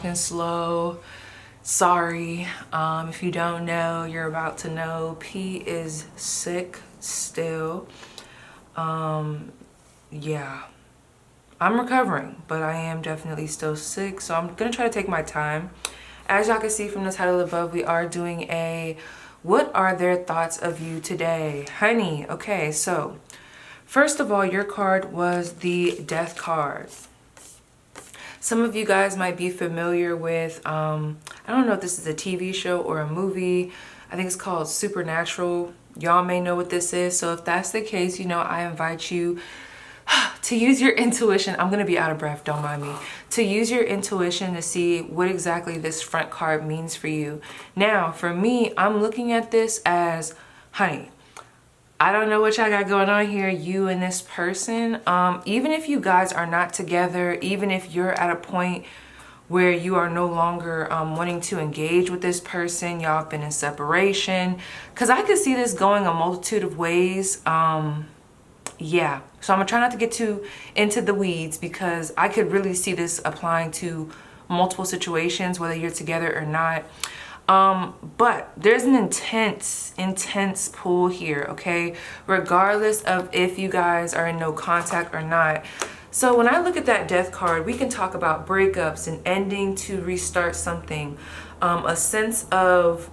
talking slow. Sorry. If you don't know, you're about to know. P is sick still. Yeah. I'm recovering, but I am definitely still sick, so I'm gonna try to take my time. As y'all can see from the title above, we are doing a what are their thoughts of you today, honey? Okay, so first of all, your card was the Death card. Some of you guys might be familiar with, I don't know if this is a TV show or a movie. I think it's called Supernatural. Y'all may know what this is. So if that's the case, you know, I invite you to use your intuition. I'm going to be out of breath, don't mind me. To use your intuition to see what exactly this front card means for you. Now, for me, I'm looking at this as, honey, I don't know what y'all got going on here, you and this person. Even if you guys are not together, even if you're at a point where you are no longer wanting to engage with this person, y'all have been in separation. Because I could see this going a multitude of ways. Yeah, so I'm gonna try not to get too into the weeds because I could really see this applying to multiple situations, whether you're together or not. But there's an intense pull here, okay? Regardless of if you guys are in no contact or not. So when I look at that Death card, we can talk about breakups and ending to restart something. A sense of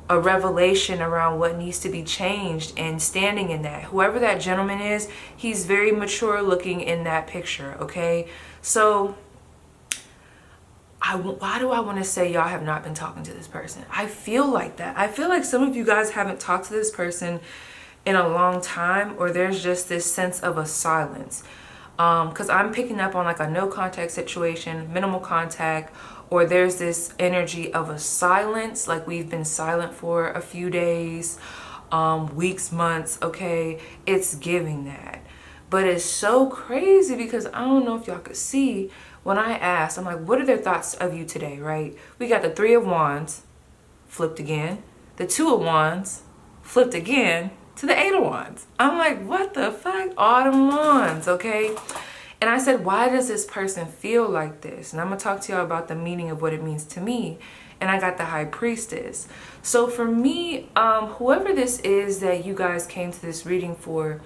a revelation around what needs to be changed and standing in that. Whoever that gentleman is, he's very mature looking in that picture, okay? So why do I want to say y'all have not been talking to this person? I feel like that. I feel like some of you guys haven't talked to this person in a long time, or there's just this sense of a silence. Because I'm picking up on like a no contact situation, minimal contact, or there's this energy of a silence, like we've been silent for a few days, weeks, months, okay? It's giving that. But it's so crazy because I don't know if y'all could see when I asked, I'm like, what are their thoughts of you today, right? We got the Three of Wands, flipped again. The Two of Wands, flipped again to the Eight of Wands. I'm like, what the fuck? Autumn Wands, okay? And I said, why does this person feel like this? And I'm going to talk to y'all about the meaning of what it means to me. And I got the High Priestess. So for me, whoever this is that you guys came to this reading for,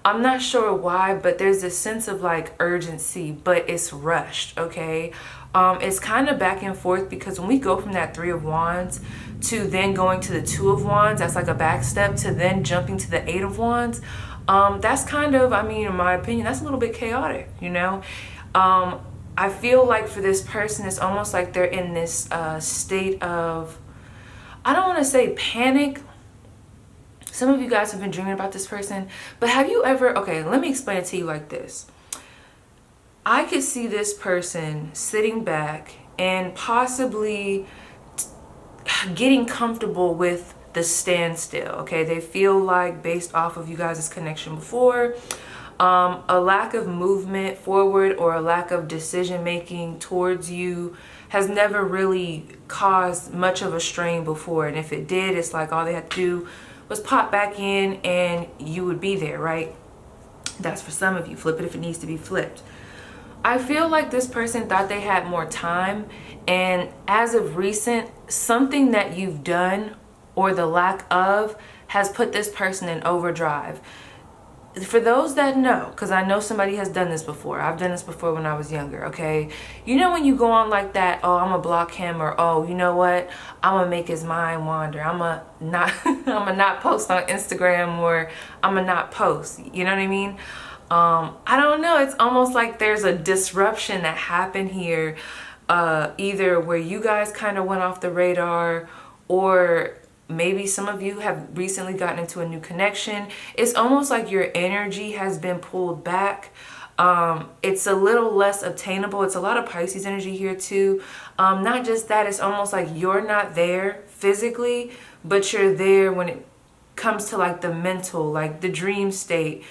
I'm not sure why, but there's this sense of like urgency, but it's rushed, okay? It's kind of back and forth because when we go from that Three of Wands to then going to the Two of Wands, that's like a back step to then jumping to the Eight of Wands. That's kind of, I mean, in my opinion, that's a little bit chaotic, you know? I feel like for this person, it's almost like they're in this state of, I don't want to say panic. Some of you guys have been dreaming about this person, but have you ever, okay, let me explain it to you like this. I could see this person sitting back and possibly getting comfortable with the standstill, okay? They feel like, based off of you guys' connection before, a lack of movement forward or a lack of decision making towards you has never really caused much of a strain before. And if it did, it's like all they had to do was pop back in and you would be there, right? That's for some of you. Flip it if it needs to be flipped. I feel like this person thought they had more time, and as of recent, something that you've done or the lack of has put this person in overdrive. For those that know, because I know somebody has done this before. I've done this before when I was younger, okay? You know when you go on like that, oh, I'm gonna block him, or oh, you know what? I'm gonna make his mind wander. I'm gonna not post on Instagram, or I'm gonna not post. You know what I mean? I don't know. It's almost like there's a disruption that happened here, either where you guys kind of went off the radar, or maybe some of you have recently gotten into a new connection. It's almost like your energy has been pulled back. It's a little less obtainable. It's a lot of Pisces energy here too. Not just that, it's almost like you're not there physically, but you're there when it comes to like the mental, like the dream state,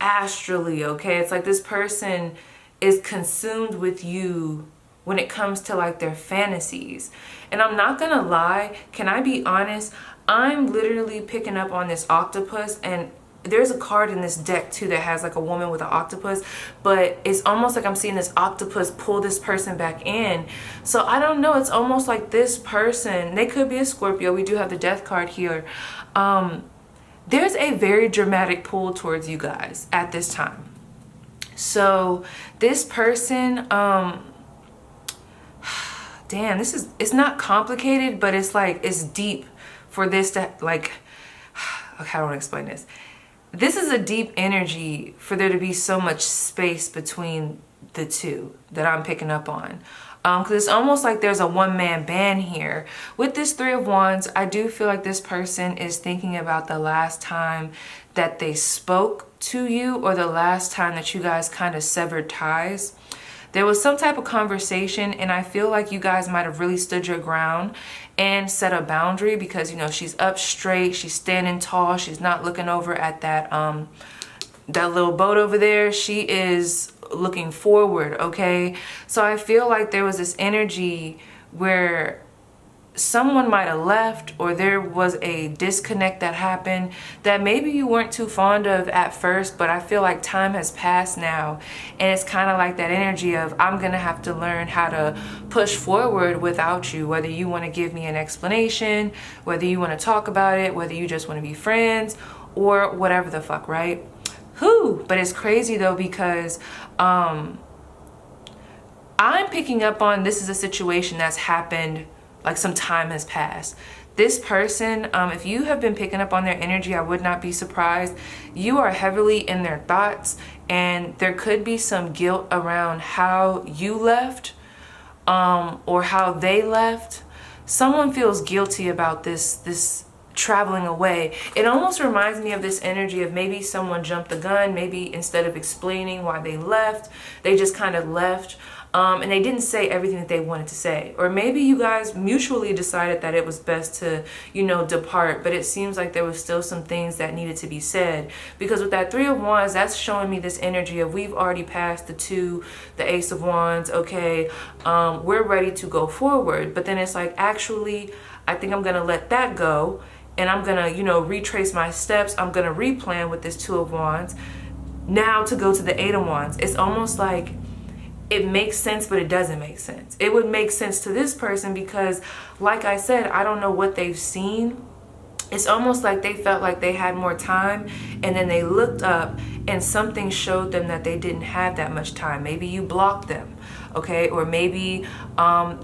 astrally, okay? It's like this person is consumed with you when it comes to like their fantasies. And I'm not gonna lie, can I be honest? I'm literally picking up on this octopus, and there's a card in this deck too that has like a woman with an octopus, but it's almost like I'm seeing this octopus pull this person back in. So I don't know, it's almost like this person, they could be a Scorpio. We do have the death card here. There's a very dramatic pull towards you guys at this time. So this person, damn, it's not complicated, but it's like, it's deep for this to like, okay, how do I want to explain this? This is a deep energy for there to be so much space between the two that I'm picking up on. Because it's almost like there's a one-man band here. With this Three of Wands, I do feel like this person is thinking about the last time that they spoke to you, or the last time that you guys kind of severed ties. There was some type of conversation, and I feel like you guys might have really stood your ground and set a boundary, because, you know, she's up straight, she's standing tall, she's not looking over at that that little boat over there. She is looking forward, okay? So I feel like there was this energy where someone might have left, or there was a disconnect that happened that maybe you weren't too fond of at first, but I feel like time has passed now, and it's kind of like that energy of, I'm gonna have to learn how to push forward without you, whether you want to give me an explanation, whether you want to talk about it, whether you just want to be friends, or whatever the fuck, right? Whew. But it's crazy though, because I'm picking up on, this is a situation that's happened, like some time has passed. This person, if you have been picking up on their energy, I would not be surprised. You are heavily in their thoughts, and there could be some guilt around how you left, or how they left. Someone feels guilty about this traveling away. It almost reminds me of this energy of maybe someone jumped the gun. Maybe instead of explaining why they left, they just kind of left. And they didn't say everything that they wanted to say. Or maybe you guys mutually decided that it was best to, you know, depart. But it seems like there was still some things that needed to be said. Because with that Three of Wands, that's showing me this energy of, we've already passed the Two, the Ace of Wands, okay? We're ready to go forward. But then it's like, actually, I think I'm going to let that go. And I'm going to, you know, retrace my steps. I'm going to replan with this Two of Wands. Now to go to the Eight of Wands. It's almost like, it makes sense, but it doesn't make sense. It would make sense to this person because, like I said, I don't know what they've seen. It's almost like they felt like they had more time, and then they looked up and something showed them that they didn't have that much time. Maybe you blocked them, okay? Or maybe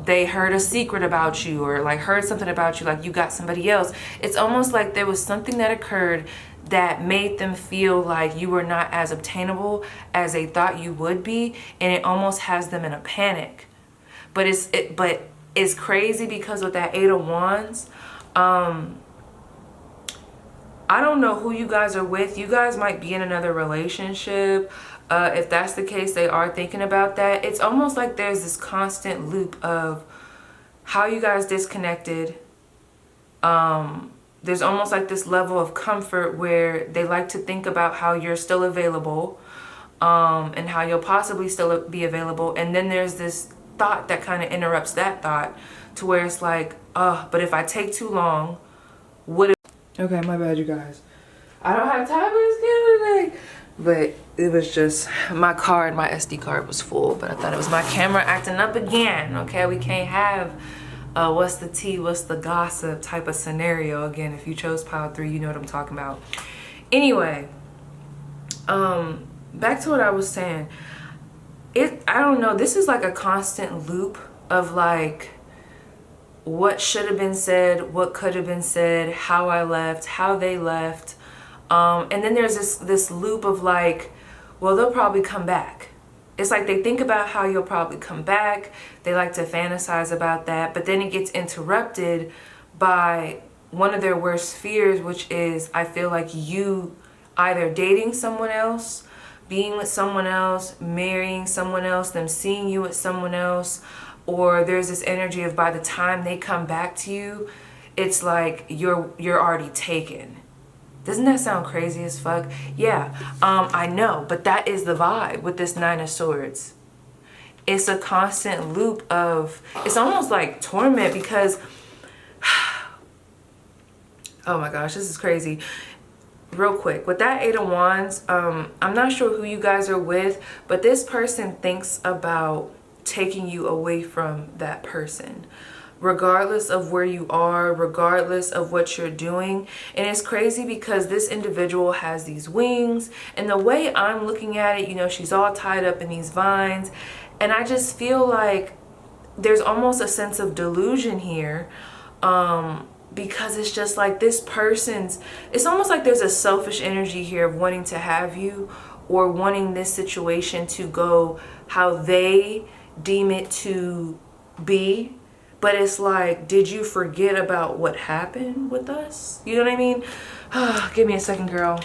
they heard a secret about you, or like heard something about you, like you got somebody else. It's almost like there was something that occurred that made them feel like you were not as obtainable as they thought you would be, and it almost has them in a panic. But it's crazy because with that Eight of Wands, I don't know who you guys are with. You guys might be in another relationship. If that's the case, they are thinking about that. It's almost like there's this constant loop of how you guys disconnected. There's almost like this level of comfort where they like to think about how you're still available, and how you'll possibly still be available. And then there's this thought that kind of interrupts that thought, to where it's like, oh, but if I take too long, what if... Okay, my bad, you guys. I don't have time for this camera today. But it was just, my SD card was full, but I thought it was my camera acting up again. Okay, we can't have... what's the tea, what's the gossip type of scenario. Again, if you chose pile 3, you know what I'm talking about. Anyway, back to what I was saying. I don't know, this is like a constant loop of like what should have been said, what could have been said, how I left, how they left. And then there's this loop of like, well, they'll probably come back. It's like they think about how you'll probably come back. They like to fantasize about that. But then it gets interrupted by one of their worst fears, which is, I feel like you either dating someone else, being with someone else, marrying someone else, them seeing you with someone else, or there's this energy of by the time they come back to you, it's like you're already taken. Doesn't that sound crazy as fuck? Yeah, I know, but that is the vibe with this Nine of Swords. It's a constant loop of, it's almost like torment because, oh my gosh, this is crazy. real quick, with that Eight of Wands, I'm not sure who you guys are with, but this person thinks about taking you away from that person, regardless of where you are, regardless of what you're doing. And it's crazy because this individual has these wings, and the way I'm looking at it, you know, she's all tied up in these vines, and I just feel like there's almost a sense of delusion here, because it's just like this person's, it's almost like there's a selfish energy here of wanting to have you, or wanting this situation to go how they deem it to be. But it's like, did you forget about what happened with us? You know what I mean? Give me a second, girl.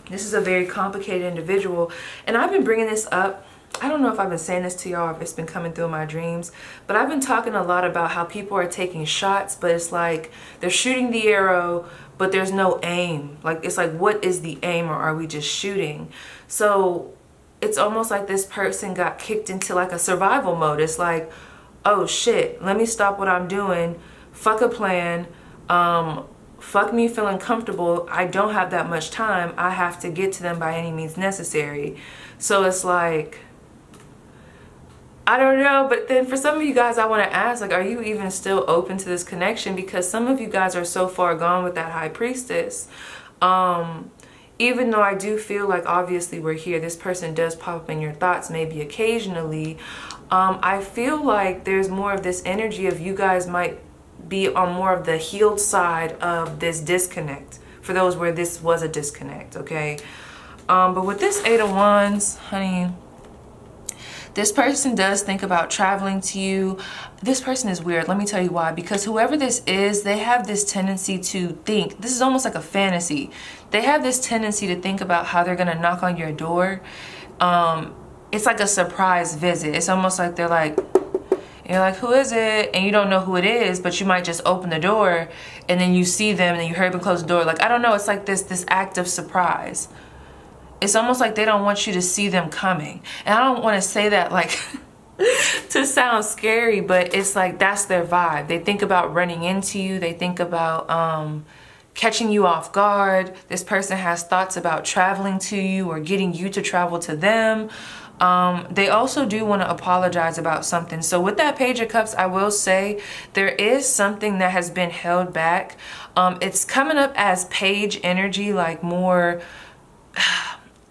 This is a very complicated individual, and I've been bringing this up. I don't know if I've been saying this to y'all, if it's been coming through my dreams, but I've been talking a lot about how people are taking shots, but it's like they're shooting the arrow, but there's no aim. Like, it's like, what is the aim, or are we just shooting? So it's almost like this person got kicked into like a survival mode. It's like, oh shit, let me stop what I'm doing. Fuck a plan. Fuck me feeling comfortable. I don't have that much time. I have to get to them by any means necessary. So it's like, I don't know, but then for some of you guys, I want to ask, like, are you even still open to this connection? Because some of you guys are so far gone with that High Priestess. Even though I do feel like, obviously, we're here, this person does pop up in your thoughts maybe occasionally. I feel like there's more of this energy of you guys might be on more of the healed side of this disconnect, for those where this was a disconnect, okay? But with this Eight of Wands, honey, this person does think about traveling to you. This person is weird. Let me tell you why. Because whoever this is, they have this tendency to think. This is almost like a fantasy. They have this tendency to think about how they're going to knock on your door. It's like a surprise visit. It's almost like they're like, you're like, who is it? And you don't know who it is, but you might just open the door and then you see them and then you hurry up and close the door. Like, I don't know. It's like this act of surprise. It's almost like they don't want you to see them coming. And I don't want to say that like to sound scary, but it's like that's their vibe. They think about running into you. They think about catching you off guard. This person has thoughts about traveling to you or getting you to travel to them. They also do want to apologize about something. So with that Page of Cups, I will say there is something that has been held back. It's coming up as page energy, like more...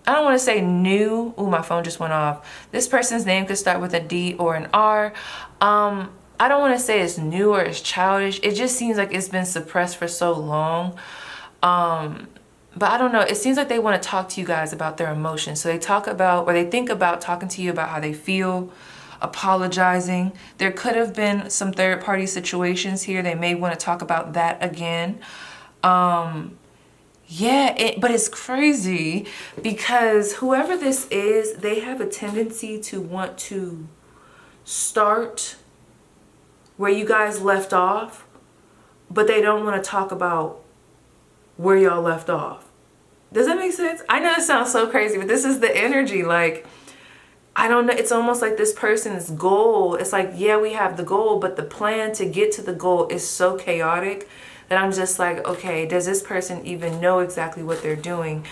I don't want to say new. Ooh, my phone just went off. This person's name could start with a D or an R. I don't want to say it's new or it's childish. It just seems like it's been suppressed for so long. But I don't know. It seems like they want to talk to you guys about their emotions. So they talk about, or they think about talking to you about how they feel, apologizing. There could have been some third-party situations here. They may want to talk about that again. Yeah, but it's crazy because whoever this is, they have a tendency to want to start where you guys left off, but they don't want to talk about where y'all left off. Does that make sense? I know it sounds so crazy, but this is the energy. Like, I don't know. It's almost like this person's goal. It's like, yeah, we have the goal, but the plan to get to the goal is so chaotic that I'm just like, okay, does this person even know exactly what they're doing?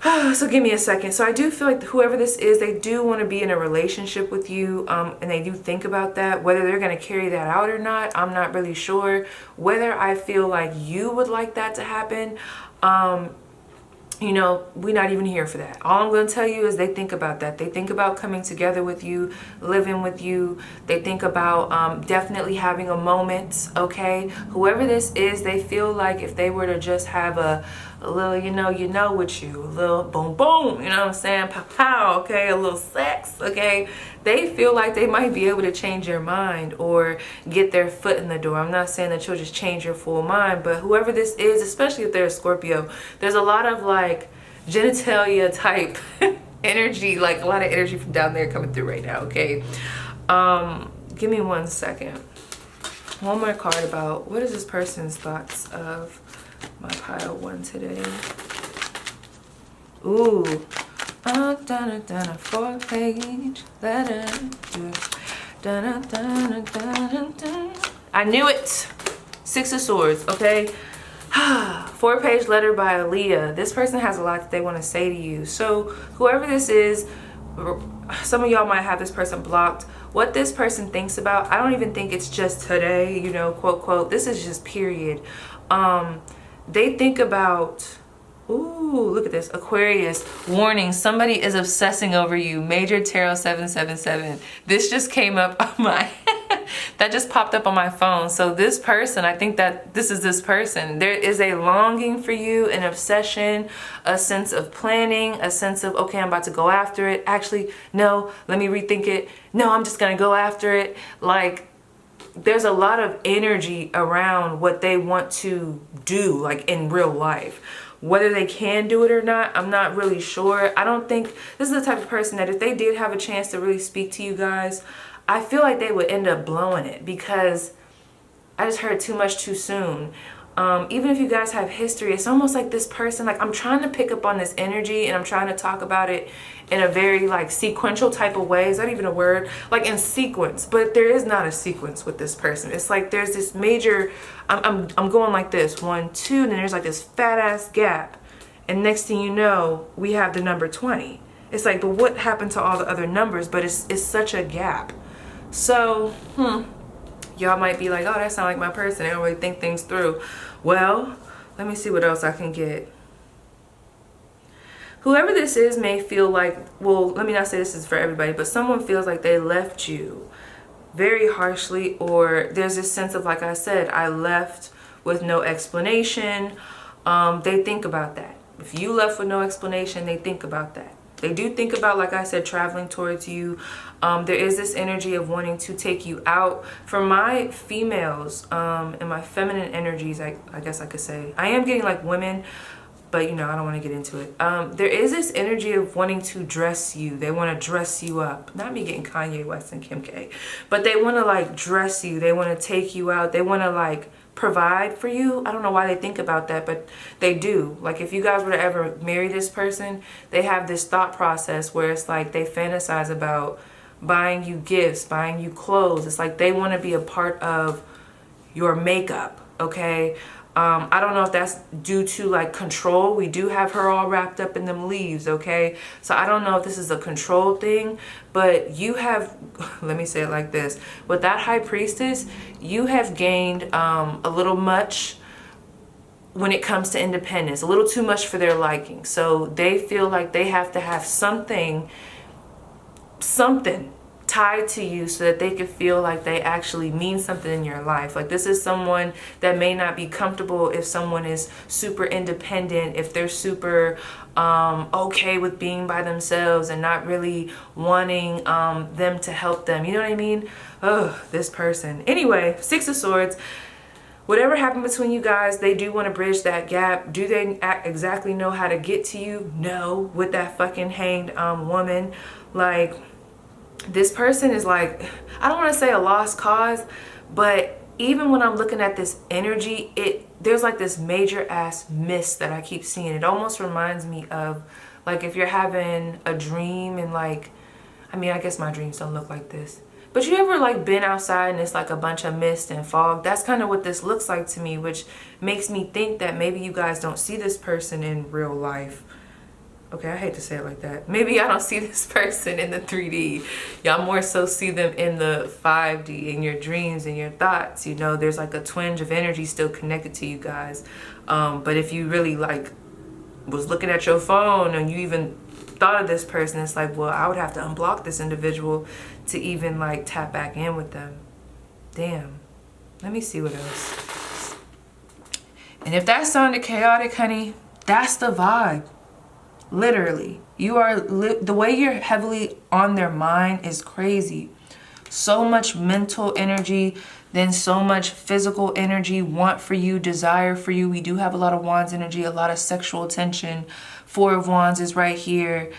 So give me a second. So I do feel like whoever this is, they do want to be in a relationship with you, and they do think about that. Whether they're going to carry that out or not, I'm not really sure. Whether I feel like you would like that to happen, you know, we're not even here for that. All I'm going to tell you is they think about that. They think about coming together with you, living with you. They think about definitely having a moment, okay? Whoever this is, they feel like if they were to just have a little, you know with you, a little boom, boom, you know what I'm saying? Pow, pow, okay? A little sex, okay? They feel like they might be able to change your mind or get their foot in the door. I'm not saying that you'll just change your full mind, but whoever this is, especially if they're a Scorpio, there's a lot of like genitalia type energy, like a lot of energy from down there coming through right now, okay? Give me 1 second. One more card about what is this person's thoughts of my pile one today. Ooh. 4-page letter. I knew it. 6 of Swords, okay? 4-page letter by Aaliyah. This person has a lot that they want to say to you. So whoever this is, some of y'all might have this person blocked. What this person thinks about, I don't even think it's just today, you know, quote, quote. This is just period. They think about, ooh, look at this. Aquarius, warning, somebody is obsessing over you. Major Tarot 777. This just came up on my, that just popped up on my phone. So this person, I think that this is this person. There is a longing for you, an obsession, a sense of planning, a sense of, okay, I'm about to go after it. Actually, no, let me rethink it. No, I'm just gonna go after it. Like, there's a lot of energy around what they want to do, like in real life. Whether they can do it or not, I'm not really sure. I don't think, this is the type of person that if they did have a chance to really speak to you guys, I feel like they would end up blowing it, because I just heard too much too soon. Even if you guys have history, it's almost like this person, like I'm trying to pick up on this energy and I'm trying to talk about it in a very like sequential type of way. Is that even a word? Like in sequence, but there is not a sequence with this person. It's like there's this major, I'm going like this, 1, 2, and then there's like this fat ass gap. And next thing you know, we have the number 20. It's like, but what happened to all the other numbers? But it's such a gap. So, y'all might be like, oh, that sounds like my person. They don't really think things through. Well, let me see what else I can get. Whoever this is may feel like, well, let me not say this is for everybody, but someone feels like they left you very harshly, or there's this sense of, like I said, I left with no explanation. They think about that. If you left with no explanation, they think about that. They do think about, like I said, traveling towards you. There is this energy of wanting to take you out. For my females and my feminine energies, I guess I could say, I am getting like women, but you know, I don't want to get into it. There is this energy of wanting to dress you. They want to dress you up. Not me getting Kanye West and Kim K, but they want to like dress you. They want to take you out. They want to like provide for you. I don't know why they think about that, but they do. Like if you guys were to ever marry this person, they have this thought process where it's like they fantasize about buying you gifts, buying you clothes. It's like they want to be a part of your makeup, okay? I don't know if that's due to like control. We do have her all wrapped up in them leaves, okay? So I don't know if this is a control thing, but you have, let me say it like this. With that High Priestess, you have gained a little much when it comes to independence, a little too much for their liking. So they feel like they have to have something tied to you so that they can feel like they actually mean something in your life. Like this is someone that may not be comfortable if someone is super independent, if they're super okay with being by themselves and not really wanting them to help them. You know what I mean? Oh, this person. Anyway, 6 of Swords. Whatever happened between you guys, they do want to bridge that gap. Do they exactly know how to get to you? No. With that fucking hanged woman. Like, this person is like, I don't want to say a lost cause, but even when I'm looking at this energy, there's like this major ass mist that I keep seeing. It almost reminds me of like if you're having a dream and like, I mean, I guess my dreams don't look like this, but you ever like been outside and it's like a bunch of mist and fog? That's kind of what this looks like to me, which makes me think that maybe you guys don't see this person in real life. Okay, I hate to say it like that. Maybe I don't see this person in the 3D. Y'all more so see them in the 5D, in your dreams and your thoughts. You know, there's like a twinge of energy still connected to you guys. But if you really like was looking at your phone and you even thought of this person, it's like, well, I would have to unblock this individual to even like tap back in with them. Damn. Let me see what else. And if that sounded chaotic, honey, that's the vibe. Literally, you are the way you're heavily on their mind is crazy. So much mental energy, then so much physical energy, want for you, desire for you. We do have a lot of Wands energy, a lot of sexual tension. 4 of Wands is right here.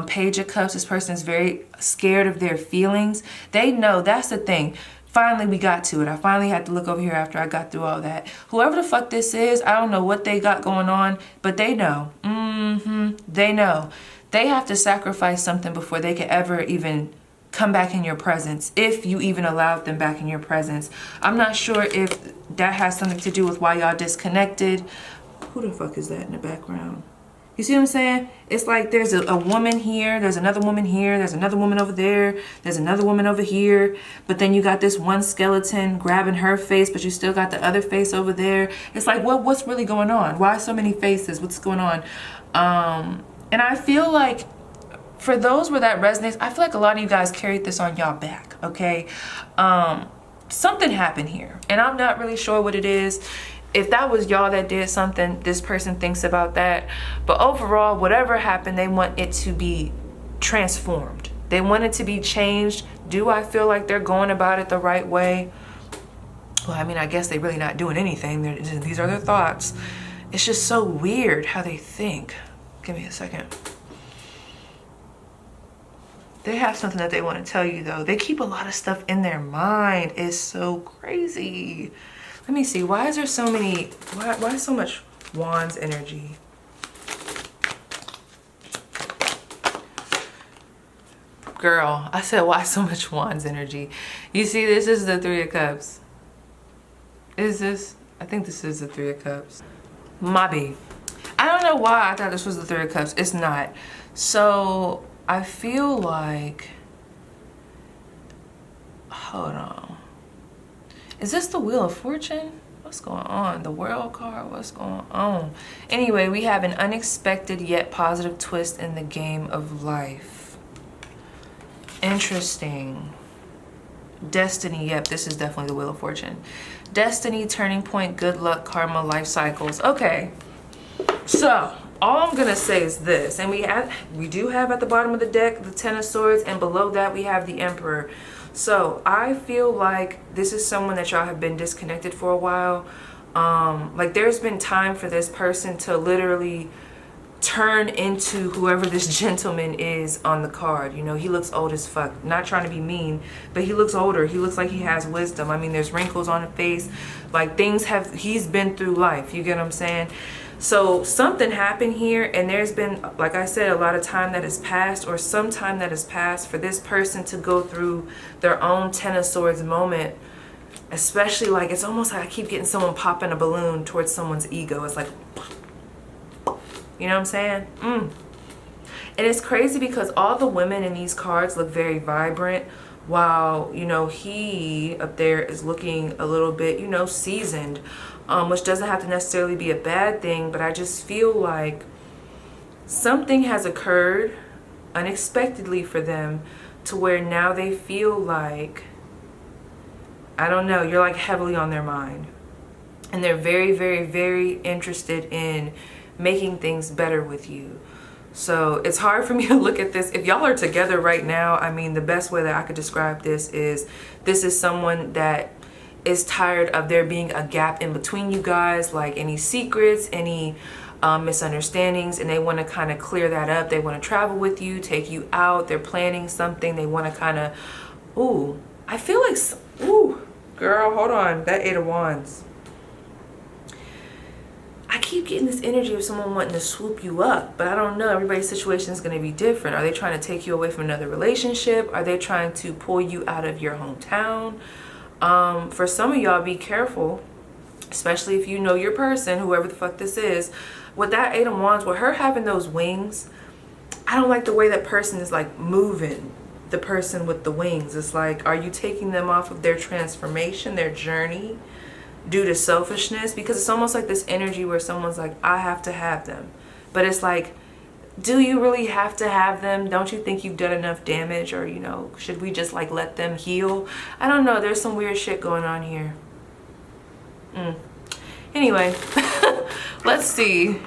Page of Cups, this person is very scared of their feelings. They know, that's the thing. Finally, we got to it. I finally had to look over here after I got through all that. Whoever the fuck this is, I don't know what they got going on, but they know. They know. They have to sacrifice something before they could ever even come back in your presence, if you even allowed them back in your presence. I'm not sure if that has something to do with why y'all disconnected. Who the fuck is that in the background? You see what I'm saying? It's like there's a woman here, there's another woman here, there's another woman over there, there's another woman over here, but then you got this one skeleton grabbing her face, but you still got the other face over there. It's like, what's really going on? Why so many faces? What's going on? And I feel like for those where that resonates, I feel like a lot of you guys carried this on y'all back, okay? Something happened here, and I'm not really sure what it is. If that was y'all that did something, this person thinks about that. But overall, whatever happened, they want it to be transformed. They want it to be changed. Do I feel like they're going about it the right way? Well, I mean, I guess they're really not doing anything. These are their thoughts. It's just so weird how they think. Give me a second. They have something that they want to tell you, though. They keep a lot of stuff in their mind. It's so crazy. Let me see. Why is there so many? Why so much Wands energy? Girl, I said, why so much Wands energy? You see, this is the Three of Cups. Is this? I think this is the Three of Cups. Maybe. I don't know why I thought this was the Three of Cups. It's not. So I feel like, hold on. Is this the Wheel of Fortune? What's going on? The World card, what's going on? Anyway, we have an unexpected yet positive twist in the game of life. Interesting. Destiny, yep, this is definitely the Wheel of Fortune. Destiny, turning point, good luck, karma, life cycles. Okay, so all I'm gonna say is this, and we do have at the bottom of the deck the Ten of Swords, and below that we have the Emperor. So I feel like this is someone that y'all have been disconnected for a while. Like there's been time for this person to literally turn into whoever this gentleman is on the card. You know, he looks old as fuck. Not trying to be mean, but he looks older. He looks like he has wisdom. I mean, there's wrinkles on the face. Like he's been through life. You get what I'm saying? So something happened here, and there's been, like I said, a lot of time that has passed, or some time that has passed for this person to go through their own Ten of Swords moment. Especially like, it's almost like I keep getting someone popping a balloon towards someone's ego. It's like, you know what I'm saying? And it's crazy because all the women in these cards look very vibrant, while, you know, he up there is looking a little bit, you know, seasoned. Which doesn't have to necessarily be a bad thing, but I just feel like something has occurred unexpectedly for them to where now they feel like, I don't know, you're like heavily on their mind. And they're very, very, very interested in making things better with you. So it's hard for me to look at this. If y'all are together right now, I mean, the best way that I could describe this is someone that is tired of there being a gap in between you guys, like any secrets, any misunderstandings, and they want to kind of clear that up. They want to travel with you, take you out. They're planning something. They want to kind of, ooh, I feel like, ooh, girl, hold on. That Eight of Wands. I keep getting this energy of someone wanting to swoop you up, but I don't know. Everybody's situation is going to be different. Are they trying to take you away from another relationship? Are they trying to pull you out of your hometown? For some of y'all, be careful, especially if you know your person, whoever the fuck this is. With that Eight of Wands, with her having those wings, I don't like the way that person is like moving, the person with the wings. It's like, are you taking them off of their transformation, their journey, due to selfishness? Because it's almost like this energy where someone's like, I have to have them. But it's like, do you really have to have them? Don't you think you've done enough damage? Or, you know, should we just like let them heal? I don't know. There's some weird shit going on here. Anyway, let's see.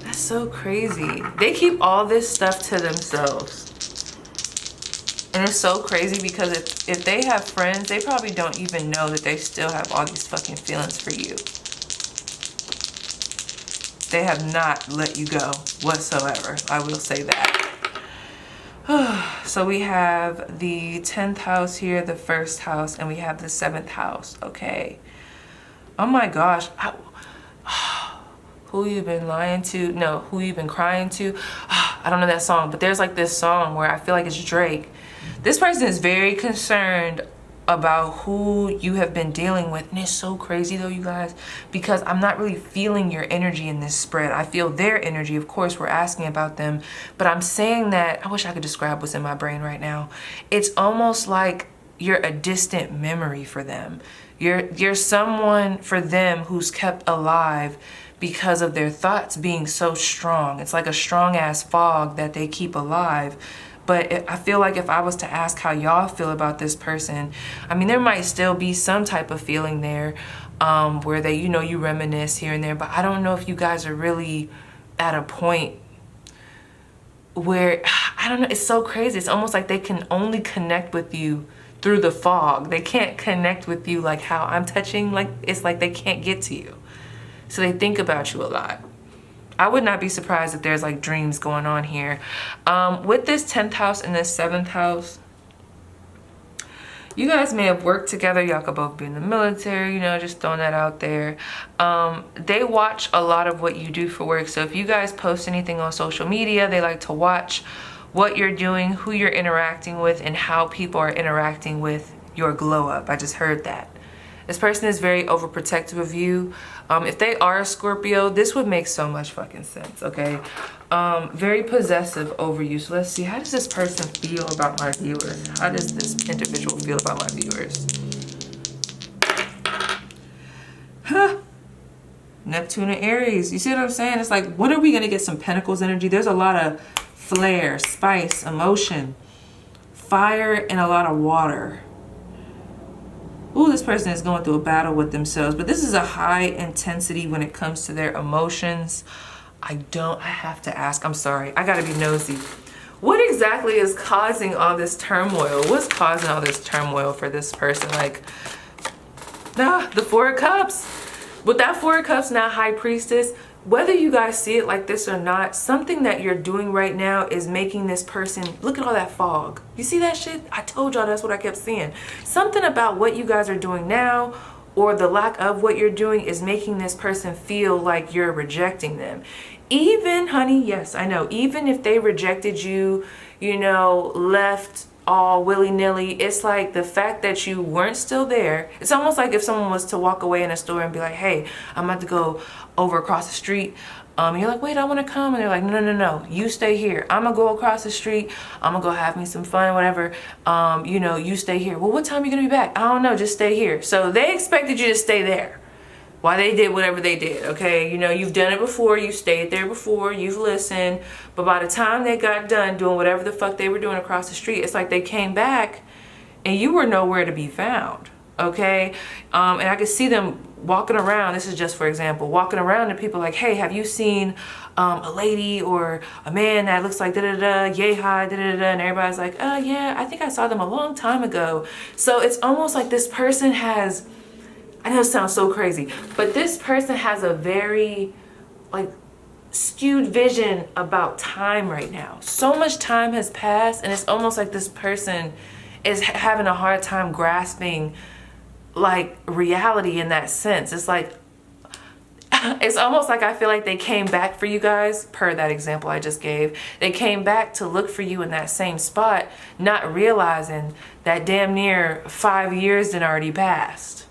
That's so crazy. They keep all this stuff to themselves. And it's so crazy because if they have friends, they probably don't even know that they still have all these fucking feelings for you. They have not let you go whatsoever. I will say that. So we have the 10th house here, the 1st house, and we have the 7th house. Okay. Oh my gosh. Who you been lying to? No, who you been crying to? I don't know that song, but there's like this song where I feel like it's Drake. This person is very concerned about who you have been dealing with. And it's so crazy though, you guys, because I'm not really feeling your energy in this spread. I feel their energy. Of course, we're asking about them, but I'm saying that, I wish I could describe what's in my brain right now. It's almost like you're a distant memory for them. You're someone for them who's kept alive because of their thoughts being so strong. It's like a strong ass fog that they keep alive. But I feel like if I was to ask how y'all feel about this person, I mean, there might still be some type of feeling there where they, you know, you reminisce here and there. But I don't know if you guys are really at a point where, I don't know, it's so crazy. It's almost like they can only connect with you through the fog. They can't connect with you like how I'm touching. Like, it's like they can't get to you. So they think about you a lot. I would not be surprised if there's like dreams going on here. With this 10th house and this 7th house, you guys may have worked together. Y'all could both be in the military, you know, just throwing that out there. They watch a lot of what you do for work. So if you guys post anything on social media, they like to watch what you're doing, who you're interacting with, and how people are interacting with your glow up. I just heard that. This person is very overprotective of you. If they are a Scorpio, this would make so much fucking sense, okay? Very possessive over you. So let's see, how does this person feel about my viewers? How does this individual feel about my viewers? Huh. Neptune and Aries. You see what I'm saying? It's like, when are we gonna get some Pentacles energy? There's a lot of flair, spice, emotion, fire, and a lot of water. Ooh, this person is going through a battle with themselves, but this is a high intensity when it comes to their emotions. I have to ask, I'm sorry, I gotta be nosy. What exactly is causing all this turmoil? What's causing all this turmoil for this person? Like, the Four of Cups. With that Four of Cups now, High Priestess, whether you guys see it like this or not, something that you're doing right now is making this person, look at all that fog. You see that shit? I told y'all that's what I kept seeing. Something about what you guys are doing now or the lack of what you're doing is making this person feel like you're rejecting them. Even, honey, yes, I know, even if they rejected you, you know, left all willy-nilly, it's like the fact that you weren't still there. It's almost like if someone was to walk away in a store and be like, hey, I'm about to go over across the street. You're like, wait, I want to come. And they're like, no, you stay here. I'm going to go across the street. I'm going to go have me some fun, whatever. You know, you stay here. Well, what time are you going to be back? I don't know. Just stay here. So they expected you to stay there while they did whatever they did, okay? You know, you've done it before. You stayed there before. You've listened. But by the time they got done doing whatever the fuck they were doing across the street, it's like they came back and you were nowhere to be found, okay? And I could see them walking around. This is just for example, walking around and people like, hey, have you seen a lady or a man that looks like da-da-da, yay high, da-da-da, and everybody's like, yeah, I think I saw them a long time ago. So it's almost like this person has, I know it sounds so crazy, but this person has a very like skewed vision about time right now. So much time has passed and it's almost like this person is having a hard time grasping like reality in that sense. It's like, it's almost like I feel like they came back for you guys, per that example I just gave. They came back to look for you in that same spot, not realizing that damn near 5 years had already passed.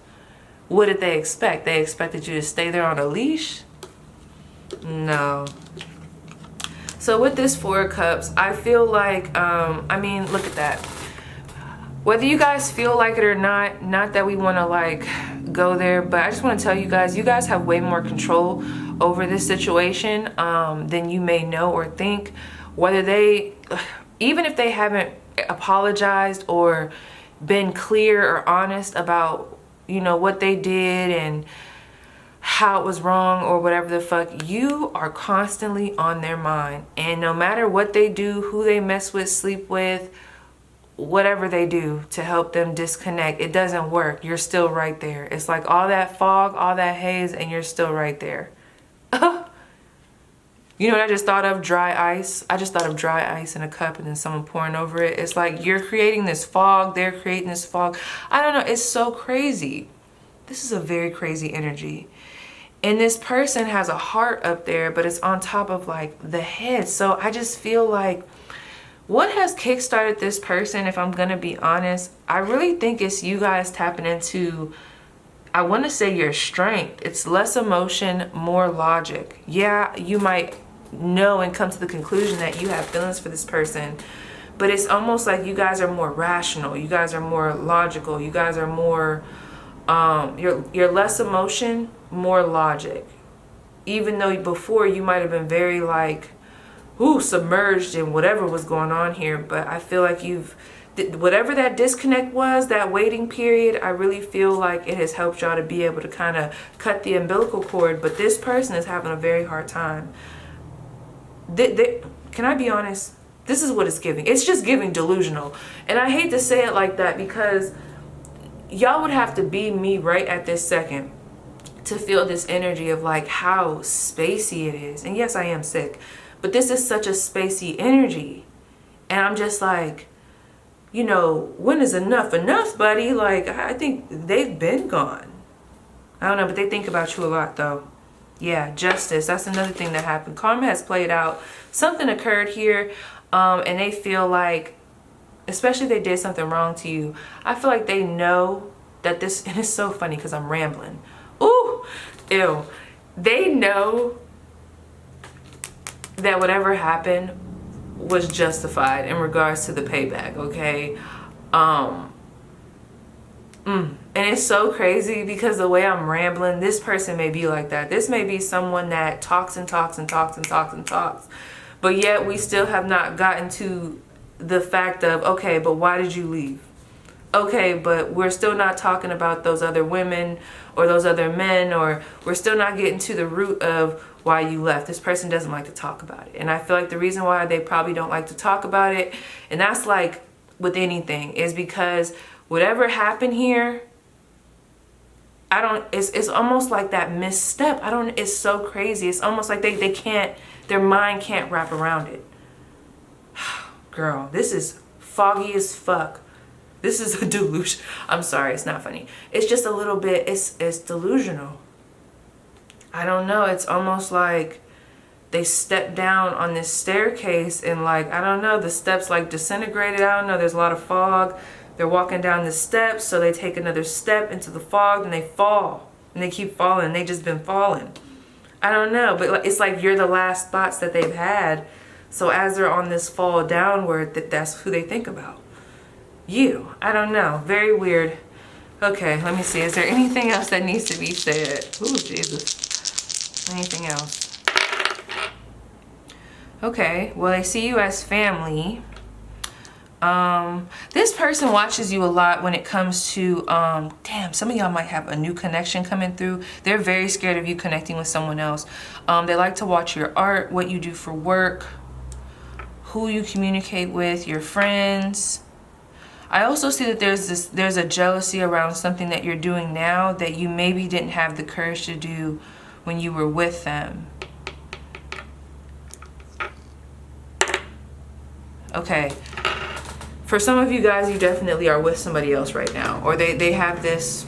What did they expect? They expected you to stay there on a leash? No. So with this Four of Cups, I feel like, I mean, look at that. Whether you guys feel like it or not that we want to like go there, but I just want to tell you guys have way more control over this situation than you may know or think. Whether they, even if they haven't apologized or been clear or honest about, you know, what they did and how it was wrong or whatever the fuck, you are constantly on their mind. And no matter what they do, who they mess with, sleep with, whatever they do to help them disconnect, it doesn't work. You're still right there. It's like all that fog, all that haze, and you're still right there. You know what I just thought of? Dry ice. I just thought of dry ice in a cup and then someone pouring over it. It's like you're creating this fog, they're creating this fog. I don't know, it's so crazy. This is a very crazy energy. And this person has a heart up there, but it's on top of like the head. So I just feel like What has kickstarted this person, if I'm gonna be honest? I really think it's you guys tapping into, I want to say, your strength. It's less emotion, more logic. Yeah, you might know and come to the conclusion that you have feelings for this person, but it's almost like you guys are more rational. You guys are more logical. You guys are more, you're less emotion, more logic. Even though before you might have been very like, ooh, submerged in whatever was going on here, but I feel like whatever that disconnect was, that waiting period, I really feel like it has helped y'all to be able to kind of cut the umbilical cord. But this person is having a very hard time. Can I be honest? This is what it's giving. It's just giving delusional. And I hate to say it like that, because y'all would have to be me right at this second to feel this energy of like how spacey it is. And yes, I am sick, but this is such a spacey energy. And I'm just like, you know, when is enough enough, buddy? Like, I think they've been gone. I don't know, but they think about you a lot, though. Yeah, justice. That's another thing that happened. Karma has played out. Something occurred here, and they feel like, especially if they did something wrong to you, I feel like they know that this, and it's so funny because I'm rambling. Ooh, ew. They know that whatever happened was justified in regards to the payback, okay? And it's so crazy because the way I'm rambling, this person may be like that. This may be someone that talks and talks and talks and talks and talks, but yet we still have not gotten to the fact of, okay, but why did you leave? Okay, but we're still not talking about those other women or those other men, or we're still not getting to the root of why you left. This person doesn't like to talk about it. And I feel like the reason why they probably don't like to talk about it, and that's like with anything, is because whatever happened here, it's almost like that misstep. It's so crazy. It's almost like they can't, their mind can't wrap around it. Girl, this is foggy as fuck. This is a delusion. I'm sorry, it's not funny. It's just a little bit, it's delusional. I don't know, it's almost like they stepped down on this staircase and like, I don't know, the steps like disintegrated. I don't know, there's a lot of fog. They're walking down the steps, so they take another step into the fog and they fall. And they keep falling, they just been falling. I don't know, but it's like you're the last thoughts that they've had. So as they're on this fall downward, that's who they think about. You. I don't know. Very weird. Okay, let me see. Is there anything else that needs to be said? Ooh, Jesus. Anything else? Okay, well, they see you as family. This person watches you a lot when it comes to, damn, some of y'all might have a new connection coming through. They're very scared of you connecting with someone else. They like to watch your art, what you do for work, who you communicate with, your friends. I also see that there's a jealousy around something that you're doing now that you maybe didn't have the courage to do when you were with them. Okay. For some of you guys, you definitely are with somebody else right now. Or they have this,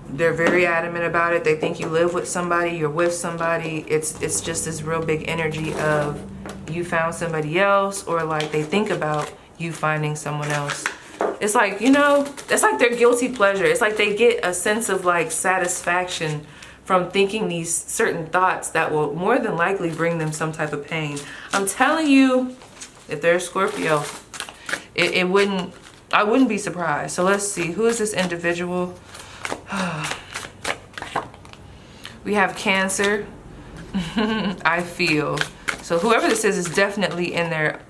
they're very adamant about it. They think you live with somebody, you're with somebody. It's just this real big energy of you found somebody else, or like they think about you finding someone else. It's like, you know, it's like their guilty pleasure. It's like they get a sense of like satisfaction from thinking these certain thoughts that will more than likely bring them some type of pain. I'm telling you, if they're a Scorpio, I wouldn't be surprised. So let's see, who is this individual? We have Cancer. I feel. So whoever this is definitely in their,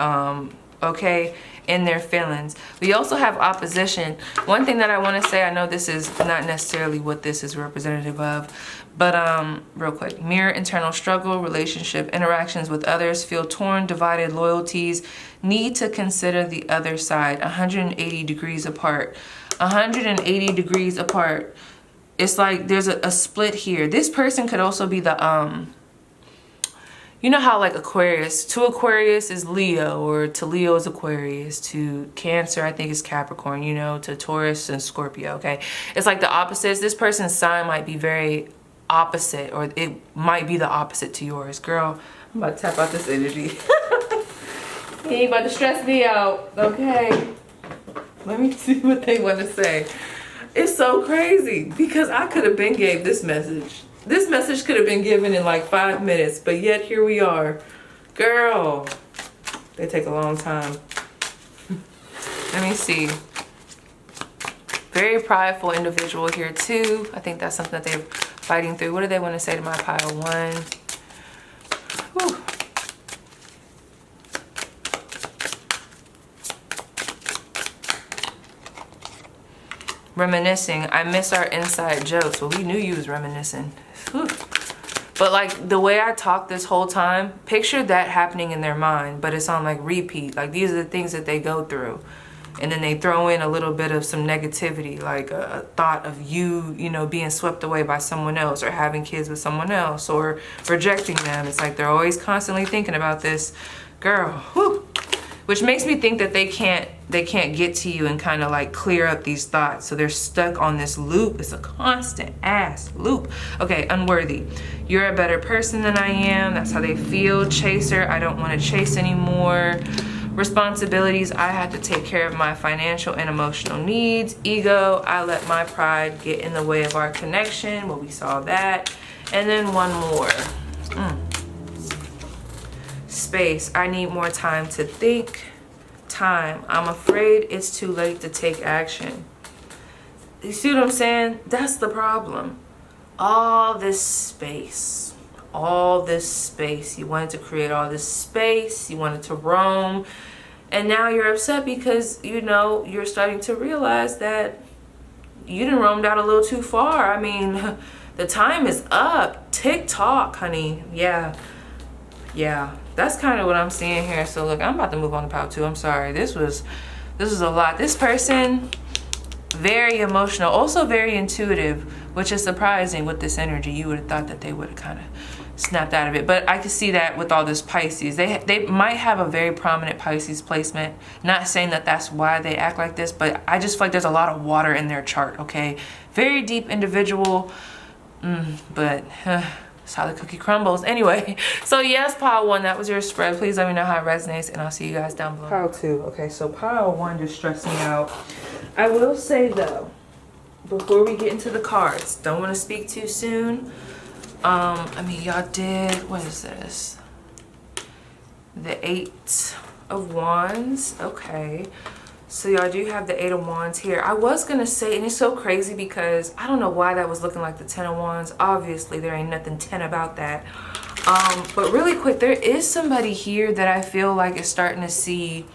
okay, in their feelings. We also have opposition. One thing that I want to say, I know this is not necessarily what this is representative of, but real quick, mirror internal struggle, relationship interactions with others, feel torn, divided, loyalties, need to consider the other side, 180 degrees apart. 180 degrees apart. It's like there's a split here. This person could also be the you know how like Aquarius, to Aquarius is Leo, or to Leo is Aquarius, to Cancer I think is Capricorn, you know, to Taurus and Scorpio, okay? It's like the opposites. This person's sign might be very opposite, or it might be the opposite to yours. Girl, I'm about to tap out this energy. He ain't about to stress me out, okay? Let me see what they want to say. It's so crazy because I could have been gave this message. This message could have been given in like 5 minutes, but yet here we are. Girl, they take a long time. Let me see. Very prideful individual here too. I think that's something that they're fighting through. What do they want to say to my pile one? Whew. Reminiscing. I miss our inside jokes. Well, we knew you was reminiscing. Whew. But like the way I talked this whole time, picture that happening in their mind, but it's on like repeat. Like these are the things that they go through. And then they throw in a little bit of some negativity, like a thought of you, you know, being swept away by someone else or having kids with someone else or rejecting them. It's like they're always constantly thinking about this. Girl, whew. Which makes me think that they can't get to you and kind of like clear up these thoughts. So they're stuck on this loop. It's a constant ass loop. Okay, unworthy. You're a better person than I am. That's how they feel. Chaser, I don't want to chase anymore. Responsibilities, I have to take care of my financial and emotional needs. Ego, I let my pride get in the way of our connection. Well, we saw that. And then one more. Space, I need more time to think. Time, I'm afraid it's too late to take action. You see what I'm saying? That's the problem. All this space. All this space. You wanted to create all this space. You wanted to roam. And now you're upset because, you know, you're starting to realize that you done roamed out a little too far. I mean, the time is up. Tick-tock, honey. Yeah. Yeah. That's kind of what I'm seeing here. So look, I'm about to move on to pile two. I'm sorry. This was a lot. This person, very emotional, also very intuitive, which is surprising with this energy. You would have thought that they would have kind of snapped out of it, but I can see that with all this Pisces. They might have a very prominent Pisces placement. Not saying that that's why they act like this, but I just feel like there's a lot of water in their chart. Okay, very deep individual, but that's how the cookie crumbles. Anyway, so yes, pile one, that was your spread. Please let me know how it resonates, and I'll see you guys down below. Pile two. Okay, so pile one just stressed me out. I will say though, before we get into the cards, don't want to speak too soon. I mean, y'all did, what is this? The 8 of Wands. Okay. So y'all do have the 8 of Wands here. I was going to say, and it's so crazy because I don't know why that was looking like the 10 of Wands. Obviously, there ain't nothing 10 about that. But really quick, there is somebody here that I feel like is starting to see.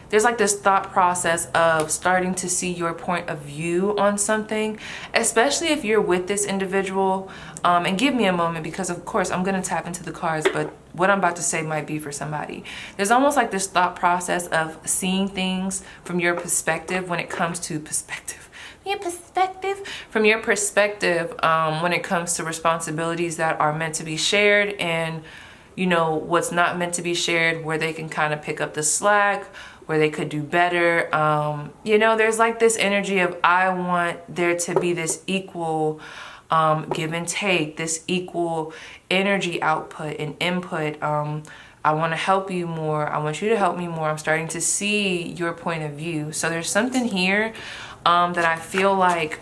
There's like this thought process of starting to see your point of view on something, especially if you're with this individual. And give me a moment because of course I'm going to tap into the cards, but what I'm about to say might be for somebody. There's almost like this thought process of seeing things from your perspective when it comes to from your perspective when it comes to responsibilities that are meant to be shared and, you know, what's not meant to be shared, where they can kind of pick up the slack, where they could do better. You know, there's like this energy of I want there to be this equal give and take, this equal energy output and input. I want to help you more. I want you to help me more. I'm starting to see your point of view. So there's something here that I feel like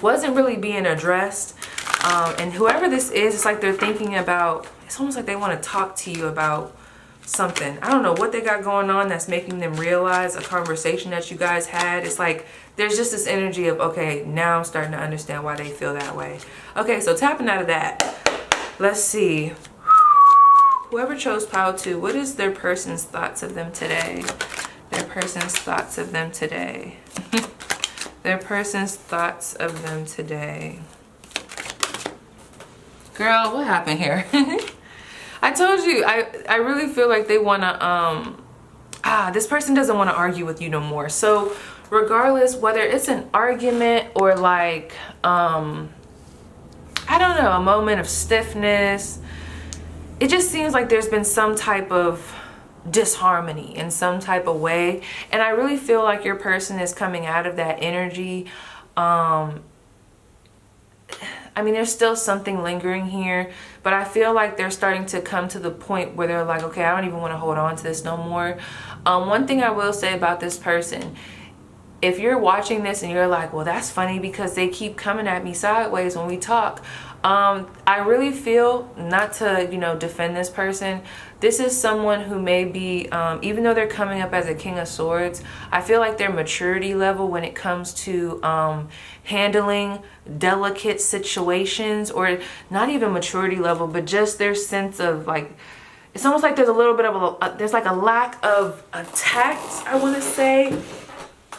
wasn't really being addressed. And whoever this is, it's like they're thinking about, it's almost like they want to talk to you about something. I don't know what they got going on that's making them realize a conversation that you guys had. It's like there's just this energy of, okay, now I'm starting to understand why they feel that way. Okay, so tapping out of that, let's see. Whoever chose pile two, what is their person's thoughts of them today? Their person's thoughts of them today. Their person's thoughts of them today. Girl, what happened here? I told you, I really feel like they want to, this person doesn't want to argue with you no more. So regardless, whether it's an argument or like, I don't know, a moment of stiffness, it just seems like there's been some type of disharmony in some type of way. And I really feel like your person is coming out of that energy. I I mean, there's still something lingering here, but I feel like they're starting to come to the point where they're like, okay, I don't even want to hold on to this no more. One thing I will say about this person, if you're watching this and you're like, well, that's funny because they keep coming at me sideways when we talk. I really feel, not to, you know, defend this person, this is someone who may be, even though they're coming up as a King of Swords, I feel like their maturity level when it comes to handling delicate situations, or not even maturity level, but just their sense of like, it's almost like there's a little bit of there's like a lack of tact, I want to say.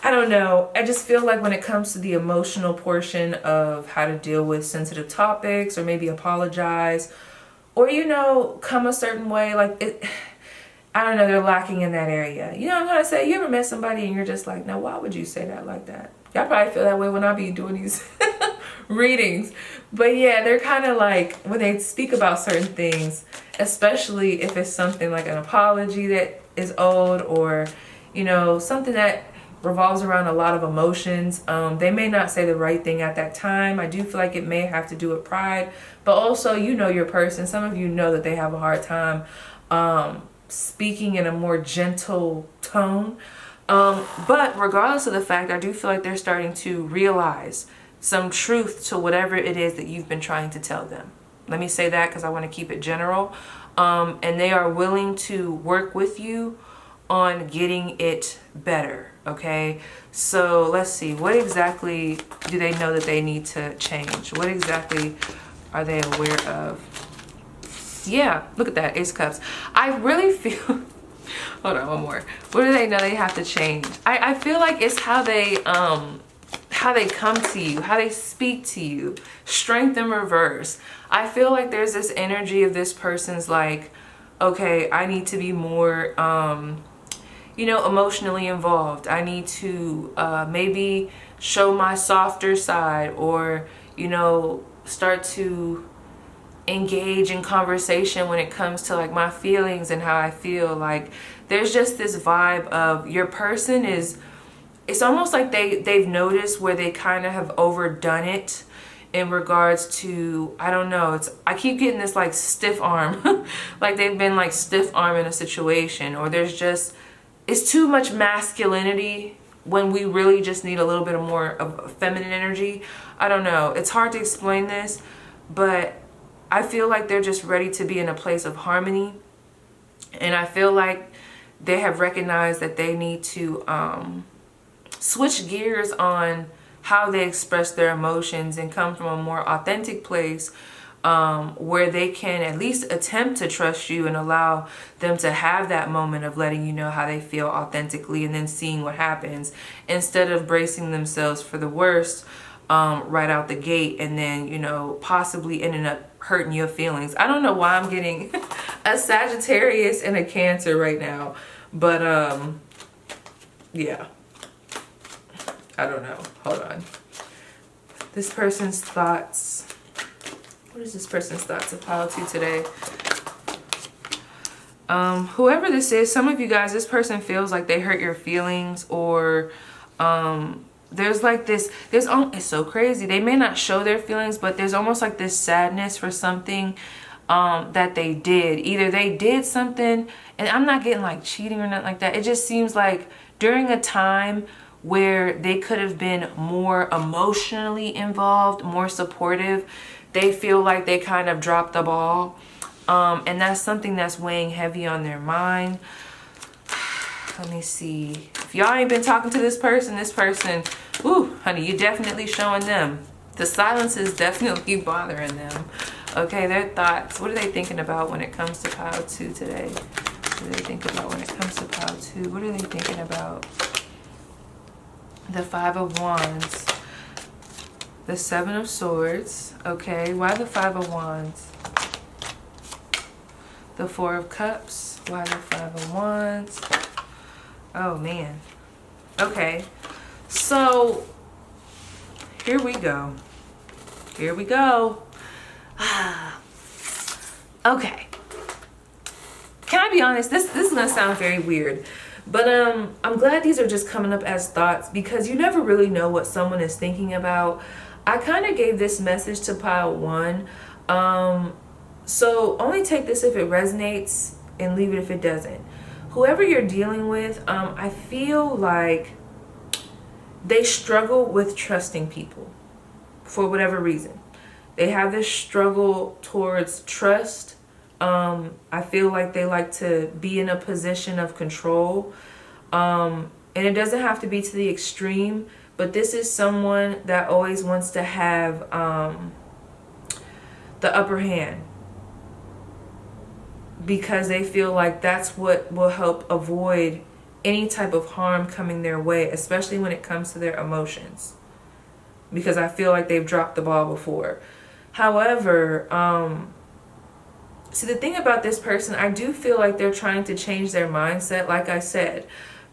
I don't know. I just feel like when it comes to the emotional portion of how to deal with sensitive topics, or maybe apologize, or, you know, come a certain way, like it, I don't know, they're lacking in that area. You know what I'm trying to say? You ever met somebody and you're just like, now why would you say that like that? Y'all probably feel that way when I be doing these readings. But yeah, they're kind of like, when they speak about certain things, especially if it's something like an apology that is owed, or, you know, something that revolves around a lot of emotions. They may not say the right thing at that time. I do feel like it may have to do with pride, but also, you know, your person, some of you know that they have a hard time speaking in a more gentle tone. But regardless of the fact, I do feel like they're starting to realize some truth to whatever it is that you've been trying to tell them. Let me say that because I want to keep it general. And they are willing to work with you on getting it better. Okay, so let's see, what exactly do they know that they need to change? What exactly are they aware of? Yeah, look at that, Ace of Cups. I really feel, hold on, one more. What do they know they have to change? I feel like it's how they come to you, how they speak to you. Strength in reverse. I feel like there's this energy of this person's like, okay, I need to be more you know, emotionally involved. I need to maybe show my softer side, or, you know, start to engage in conversation when it comes to like my feelings and how I feel. Like there's just this vibe of your person is, it's almost like they've noticed where they kind of have overdone it in regards to, I don't know, I keep getting this like stiff arm, like they've been like stiff arm in a situation, or there's just, it's too much masculinity when we really just need a little bit more of feminine energy. I don't know. It's hard to explain this, but I feel like they're just ready to be in a place of harmony. And I feel like they have recognized that they need to switch gears on how they express their emotions and come from a more authentic place, where they can at least attempt to trust you and allow them to have that moment of letting you know how they feel authentically, and then seeing what happens, instead of bracing themselves for the worst right out the gate, and then, you know, possibly ending up hurting your feelings. I don't know why I'm getting a Sagittarius and a Cancer right now, but yeah, I don't know. Hold on. This person's thoughts. What is this person's thoughts of pile 2 today? Whoever this is, some of you guys, this person feels like they hurt your feelings, or there's like this, it's so crazy. They may not show their feelings, but there's almost like this sadness for something that they did. Either they did something, and I'm not getting like cheating or nothing like that. It just seems like during a time where they could have been more emotionally involved, more supportive, they feel like they kind of dropped the ball. And that's something that's weighing heavy on their mind. Let me see. If y'all ain't been talking to this person, ooh, honey, you're definitely showing them. The silence is definitely bothering them. Okay, their thoughts. What are they thinking about when it comes to pile 2 today? What do they think about when it comes to pile 2? What are they thinking about? The 5 of Wands. The 7 of Swords. Okay, why the 5 of Wands? The 4 of Cups. Why the 5 of Wands? Oh, man. Okay, so here we go. Here we go. Okay. Can I be honest? This is going to sound very weird. But I'm glad these are just coming up as thoughts, because you never really know what someone is thinking about. I kind of gave this message to pile 1. So only take this if it resonates and leave it if it doesn't. Whoever you're dealing with, I feel like they struggle with trusting people for whatever reason. They have this struggle towards trust. I feel like they like to be in a position of control. And it doesn't have to be to the extreme, but this is someone that always wants to have the upper hand, because they feel like that's what will help avoid any type of harm coming their way, especially when it comes to their emotions, because I feel like they've dropped the ball before. However, see, the thing about this person, I do feel like they're trying to change their mindset, like I said,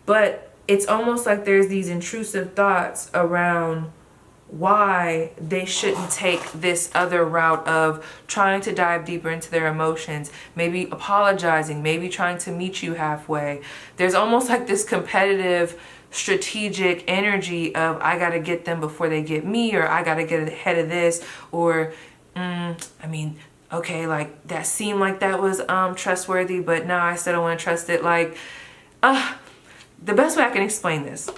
but it's almost like there's these intrusive thoughts around why they shouldn't take this other route of trying to dive deeper into their emotions, maybe apologizing, maybe trying to meet you halfway. There's almost like this competitive, strategic energy of, I got to get them before they get me, or I got to get ahead of this, or I mean, okay, like that seemed like that was trustworthy, but now I still don't want to trust it. Like, the best way I can explain this,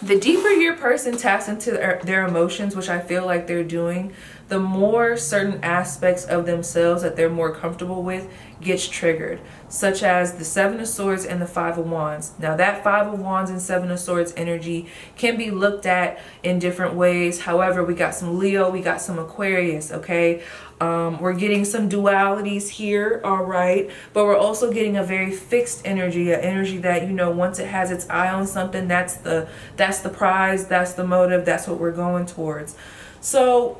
the deeper your person taps into their emotions, which I feel like they're doing, the more certain aspects of themselves that they're more comfortable with gets triggered, such as the 7 of Swords and the 5 of Wands. Now that 5 of Wands and 7 of Swords energy can be looked at in different ways. However, we got some Leo, we got some Aquarius, okay? We're getting some dualities here, all right, but we're also getting a very fixed energy, an energy that, you know, once it has its eye on something, that's the prize, that's the motive, that's what we're going towards. So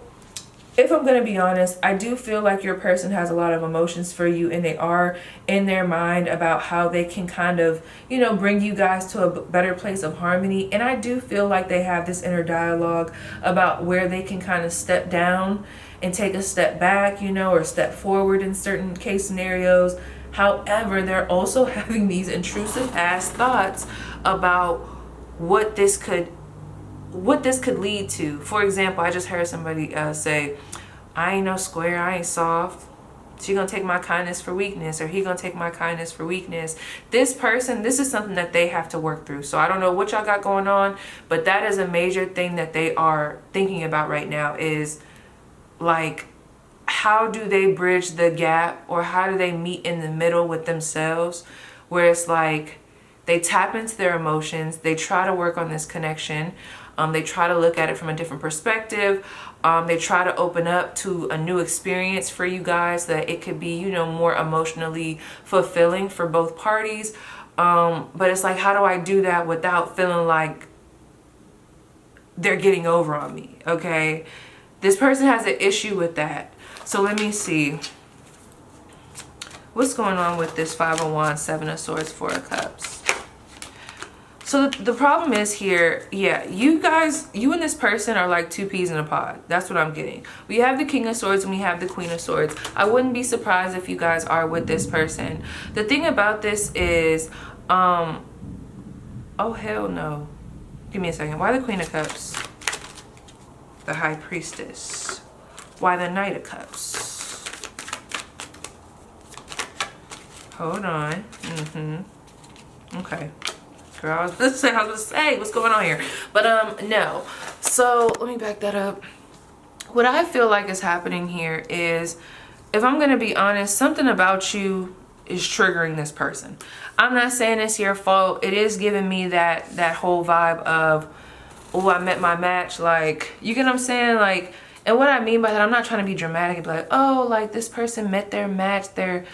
if I'm going to be honest, I do feel like your person has a lot of emotions for you, and they are in their mind about how they can kind of, you know, bring you guys to a better place of harmony. And I do feel like they have this inner dialogue about where they can kind of step down and take a step back, you know, or step forward in certain case scenarios. However, they're also having these intrusive ass thoughts about what this could lead to. For example, I just heard somebody say, I ain't no square, I ain't soft. She gonna take my kindness for weakness, or he gonna take my kindness for weakness. This person, this is something that they have to work through. So I don't know what y'all got going on, but that is a major thing that they are thinking about right now, is like, how do they bridge the gap, or how do they meet in the middle with themselves, where it's like they tap into their emotions, they try to work on this connection, they try to look at it from a different perspective, they try to open up to a new experience for you guys, that it could be, you know, more emotionally fulfilling for both parties. But it's like, how do I do that without feeling like they're getting over on me? Okay, this person has an issue with that. So let me see what's going on with this 5 of Wands, 7 of Swords, 4 of Cups. So the problem is here, yeah, you guys, you and this person are like 2 peas in a pod. That's what I'm getting. We have the King of Swords and we have the Queen of Swords. I wouldn't be surprised if you guys are with this person. The thing about this is, oh hell no. Give me a second. Why the Queen of Cups? The High Priestess. Why the Knight of Cups? Hold on. Okay. Girl, I was gonna say, what's going on here? But no. So let me back that up. What I feel like is happening here is, if I'm gonna be honest, something about you is triggering this person. I'm not saying it's your fault. It is giving me that whole vibe of, oh, I met my match. Like, you get what I'm saying? Like, and what I mean by that, I'm not trying to be dramatic and be like, oh, like this person met their match, they're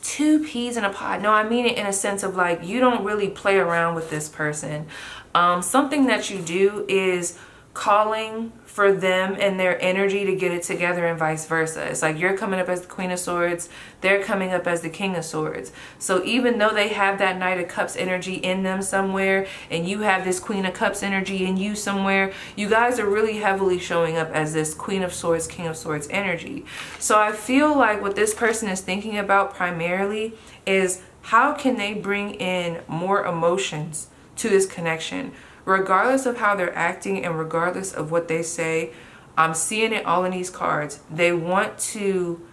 2 peas in a pod. No, I mean it in a sense of like, you don't really play around with this person. Something that you do is calling for them and their energy to get it together, and vice versa. It's like you're coming up as the Queen of Swords, they're coming up as the King of Swords. So even though they have that Knight of Cups energy in them somewhere, and you have this Queen of Cups energy in you somewhere, you guys are really heavily showing up as this Queen of Swords, King of Swords energy. So I feel like what this person is thinking about primarily is, how can they bring in more emotions to this connection? Regardless of how they're acting and regardless of what they say, I'm seeing it all in these cards. They want to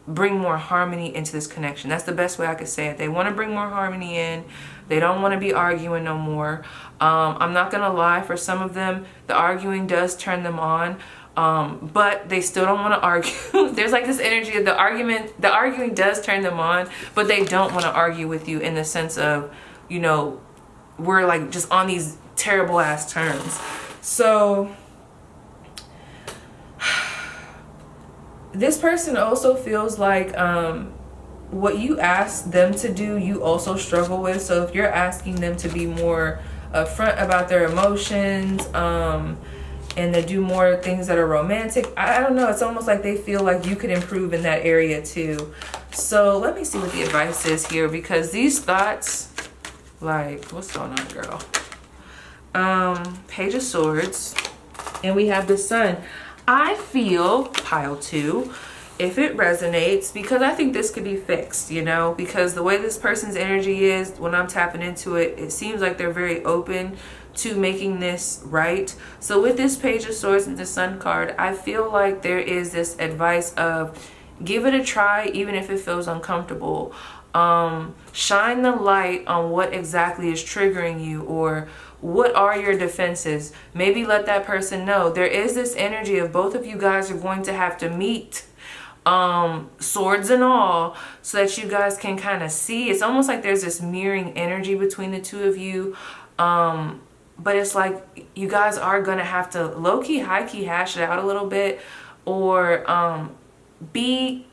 bring more harmony into this connection. That's the best way I could say it. They want to bring more harmony in. They don't want to be arguing no more. I'm not gonna lie, for some of them the arguing does turn them on, but they still don't want to argue. There's like this energy of the arguing does turn them on, but they don't want to argue with you in the sense of, you know, we're like just on these terrible ass terms. So this person also feels like what you ask them to do, you also struggle with. So if you're asking them to be more upfront about their emotions, and to do more things that are romantic, I don't know, it's almost like they feel like you could improve in that area too. So let me see what the advice is here, because these thoughts, like, what's going on, girl? Page of Swords, and we have the Sun. I feel, pile 2, if it resonates, because I think this could be fixed, you know, because the way this person's energy is, when I'm tapping into it, it seems like they're very open to making this right. So with this Page of Swords and the Sun card, I feel like there is this advice of give it a try, even if it feels uncomfortable. Shine the light on what exactly is triggering you, or what are your defenses. Maybe let that person know there is this energy of both of you guys are going to have to meet, swords and all, so that you guys can kind of see. It's almost like there's this mirroring energy between the two of you. But it's like you guys are gonna have to low-key, high-key hash it out a little bit, or be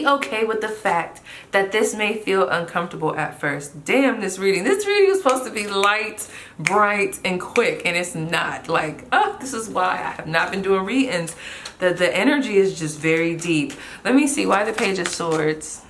okay with the fact that this may feel uncomfortable at first. Damn, this reading was supposed to be light, bright, and quick, and it's not. Like, oh, this is why I have not been doing readings. The energy is just very deep. Let me see, why the Page of Swords?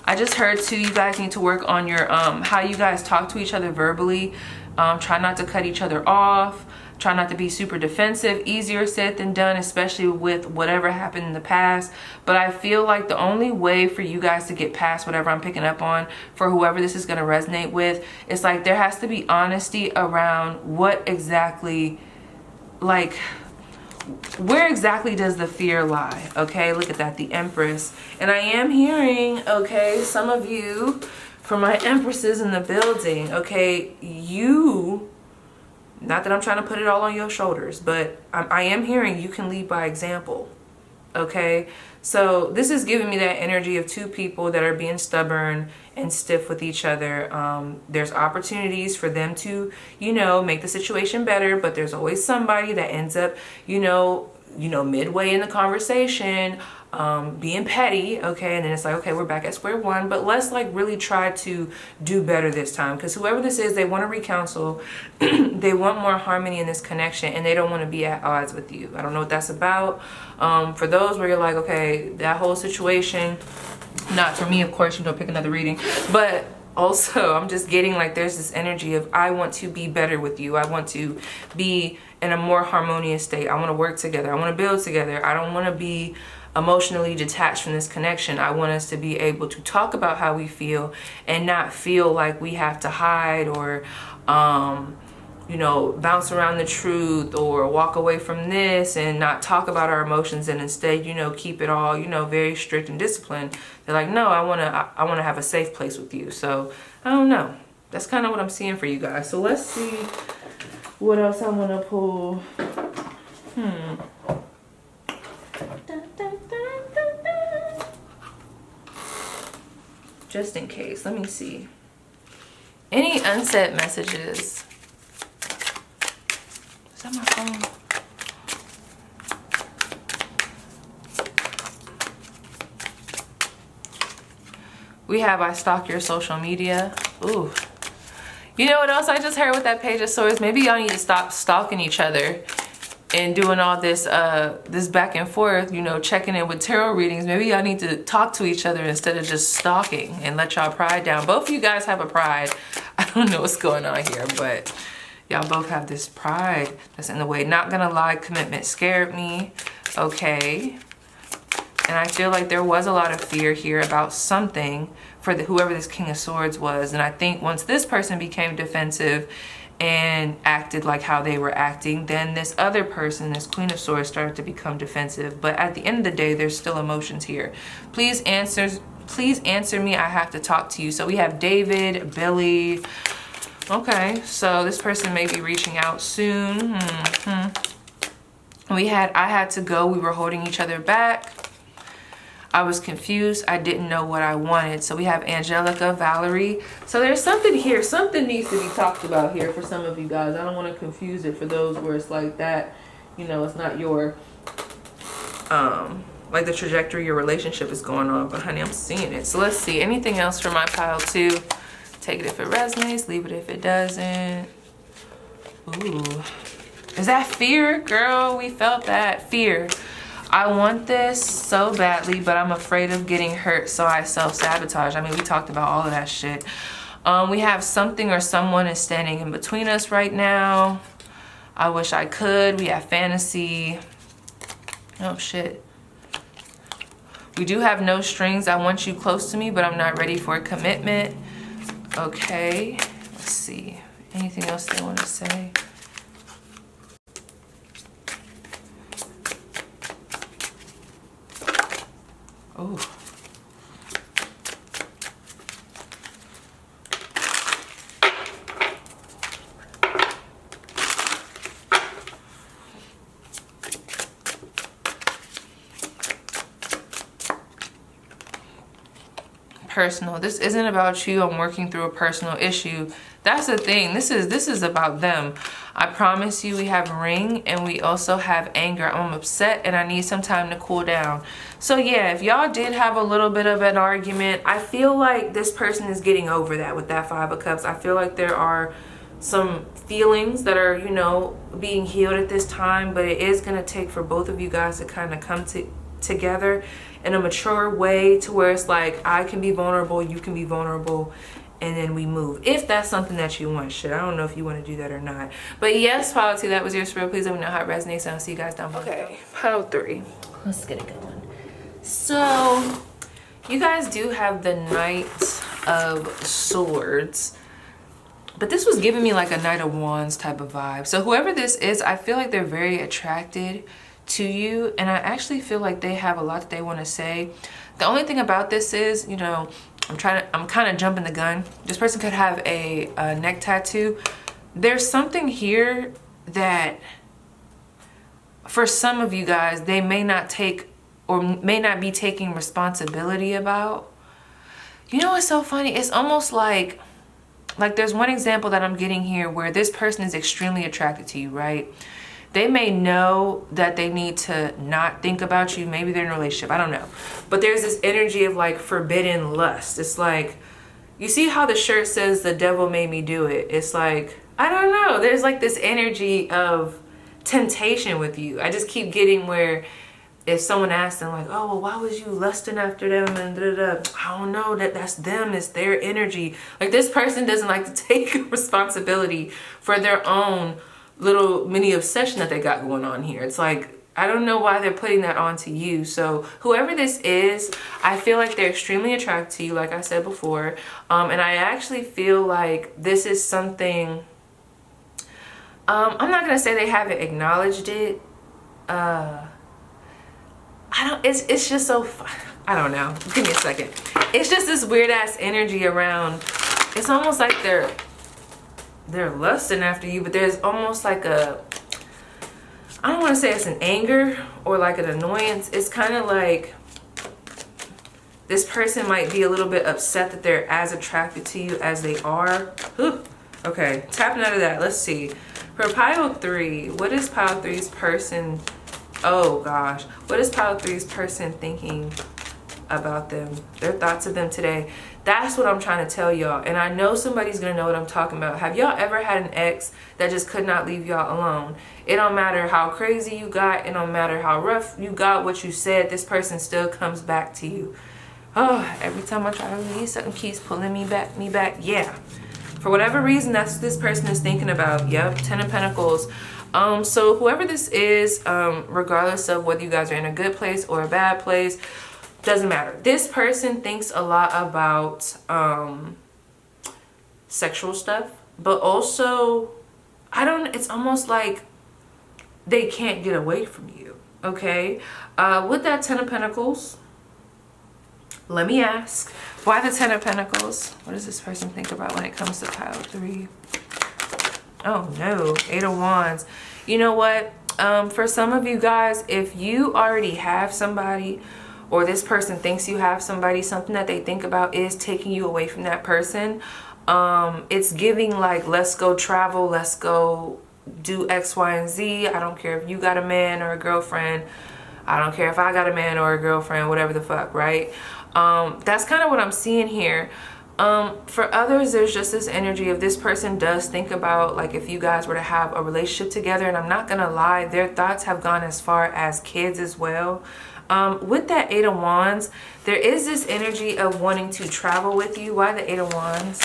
I just heard too, you guys need to work on your how you guys talk to each other verbally. Try not to cut each other off. Try not to be super defensive. Easier said than done, especially with whatever happened in the past. But I feel like the only way for you guys to get past whatever I'm picking up on, for whoever this is going to resonate with, it's like there has to be honesty around what exactly, like, where exactly does the fear lie? Okay, look at that, the Empress. And I am hearing, okay, some of you, for my Empresses in the building, okay, you, not that I'm trying to put it all on your shoulders, but I am hearing you can lead by example. Okay, so this is giving me that energy of two people that are being stubborn and stiff with each other. There's opportunities for them to, you know, make the situation better, but there's always somebody that ends up, you know, midway in the conversation, being petty, okay, and then it's like, okay, we're back at square one, but let's like really try to do better this time, because whoever this is, they want to recounsel. They want more harmony in this connection, and they don't want to be at odds with you. I don't know what that's about. For those where you're like, okay, that whole situation, not for me, of course, you know, pick another reading, but also I'm just getting like there's this energy of I want to be better with you. I want to be in a more harmonious state. I want to work together. I want to build together. I don't want to be emotionally detached from this connection. I want us to be able to talk about how we feel and not feel like we have to hide or you know, bounce around the truth or walk away from this and not talk about our emotions, and instead, you know, keep it all, you know, very strict and disciplined. They're like, no, I want to have a safe place with you. So I don't know, that's kind of what I'm seeing for you guys. So let's see what else I want to pull. Just in case, let me see. Any unsaid messages? Is that my phone? We have I stalk your social media. Ooh. You know what else I just heard with that Page of Swords? Maybe y'all need to stop stalking each other and doing all this this back and forth, you know, checking in with tarot readings. Maybe y'all need to talk to each other instead of just stalking, and let y'all pride down. Both of you guys have a pride. I don't know what's going on here, but y'all both have this pride that's in the way. Not gonna lie, commitment scared me. Okay. And I feel like there was a lot of fear here about something for whoever this King of Swords was. And I think once this person became defensive and acted like how they were acting. Then this other person, this Queen of Swords, started to become defensive. But at the end of the day, there's still emotions here. Please answer me. I have to talk to you. So we have David, Billy. Okay, so this person may be reaching out soon. I had to go. We were holding each other back. I was confused. I didn't know what I wanted. So we have Angelica, Valerie. So there's something here. Something needs to be talked about here for some of you guys. I don't want to confuse it for those where it's like that. You know, it's not your, like the trajectory your relationship is going on. But honey, I'm seeing it. So let's see. Anything else for my pile 2? Take it if it resonates. Leave it if it doesn't. Ooh. Is that fear? Girl, we felt that. Fear. I want this so badly, but I'm afraid of getting hurt, so I self-sabotage. I mean, we talked about all of that shit. We have something or someone is standing in between us right now. I wish I could. We have fantasy. Oh, shit. We do have no strings. I want you close to me, but I'm not ready for a commitment. Okay. Let's see. Anything else they want to say? Oh. Personal. This isn't about you. I'm working through a personal issue. That's the thing. This is about them. I promise you. We have ring and we also have anger. I'm upset and I need some time to cool down. So yeah, if y'all did have a little bit of an argument, I feel like this person is getting over that with that 5 of Cups. I feel like there are some feelings that are, you know, being healed at this time, but it is going to take for both of you guys to kind of come together in a mature way to where it's like, I can be vulnerable, you can be vulnerable, and then we move. If that's something that you want. Shit, I don't know if you want to do that or not. But yes, pile 2, that was your spirit. Please let me know how it resonates, and I'll see you guys down below. Okay, pile 3. Let's get it going. So, you guys do have the Knight of Swords. But this was giving me like a Knight of Wands type of vibe. So whoever this is, I feel like they're very attracted to you. And I actually feel like they have a lot that they want to say. The only thing about this is, you know, I'm kind of jumping the gun. This person could have a neck tattoo. There's something here that for some of you guys, they may not take or may not be taking responsibility about. You know what's so funny? It's almost like there's one example that I'm getting here where this person is extremely attracted to you, right? They may know that they need to not think about you. Maybe they're in a relationship. I don't know. But there's this energy of like forbidden lust. It's like, you see how the shirt says the devil made me do it? It's like, I don't know. There's like this energy of temptation with you. I just keep getting where if someone asks them like, oh, well, why was you lusting after them and da-da-da? I don't know, that's them, it's their energy. Like this person doesn't like to take responsibility for their own little mini obsession that they got going on here. It's like, I don't know why they're putting that onto you. So whoever this is, I feel like they're extremely attracted to you, like I said before. And I actually feel like this is something, I'm not gonna say they haven't acknowledged it. It's just so, I don't know. Give me a second. It's just this weird ass energy around. It's almost like they're lusting after you, but there's almost like a, I don't want to say it's an anger or like an annoyance. It's kind of like this person might be a little bit upset that they're as attracted to you as they are. Whew. Okay, tapping out of that. Let's see. For pile 3, what is pile 3's person? Oh gosh, what is pile 3's person thinking about them? Their thoughts of them today. That's what I'm trying to tell y'all. And I know somebody's gonna know what I'm talking about. Have y'all ever had an ex that just could not leave y'all alone? It don't matter how crazy you got, it don't matter how rough you got, what you said, this person still comes back to you. Oh, every time I try to release, something keeps pulling me back. Yeah. For whatever reason, that's what this person is thinking about. Yep, 10 of Pentacles. So whoever this is, regardless of whether you guys are in a good place or a bad place, doesn't matter. This person thinks a lot about sexual stuff, but also it's almost like they can't get away from you, okay? With that Ten of Pentacles, let me ask, why the Ten of Pentacles? What does this person think about when it comes to pile 3? Oh no, Eight of Wands. You know what? For some of you guys, if you already have somebody, or this person thinks you have somebody, something that they think about is taking you away from that person. It's giving like, let's go travel, let's go do X, Y, and Z. I don't care if you got a man or a girlfriend. I don't care if I got a man or a girlfriend, whatever the fuck, right? That's kind of what I'm seeing here. For others, there's just this energy of this person does think about, like, if you guys were to have a relationship together, and I'm not gonna lie, their thoughts have gone as far as kids as well. With that Eight of Wands, there is this energy of wanting to travel with you. Why the Eight of Wands?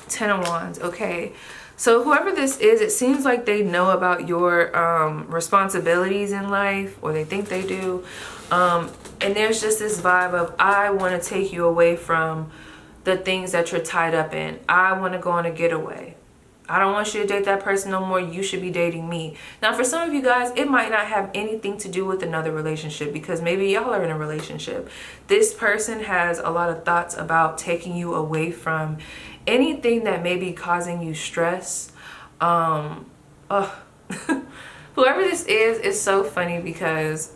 Ten of Wands, okay. So whoever this is, it seems like they know about your responsibilities in life, or they think they do. And there's just this vibe of, I want to take you away from the things that you're tied up in. I want to go on a getaway. I don't want you to date that person no more. You should be dating me. Now, for some of you guys, it might not have anything to do with another relationship, because maybe y'all are in a relationship. This person has a lot of thoughts about taking you away from anything that may be causing you stress. Whoever this is so funny, because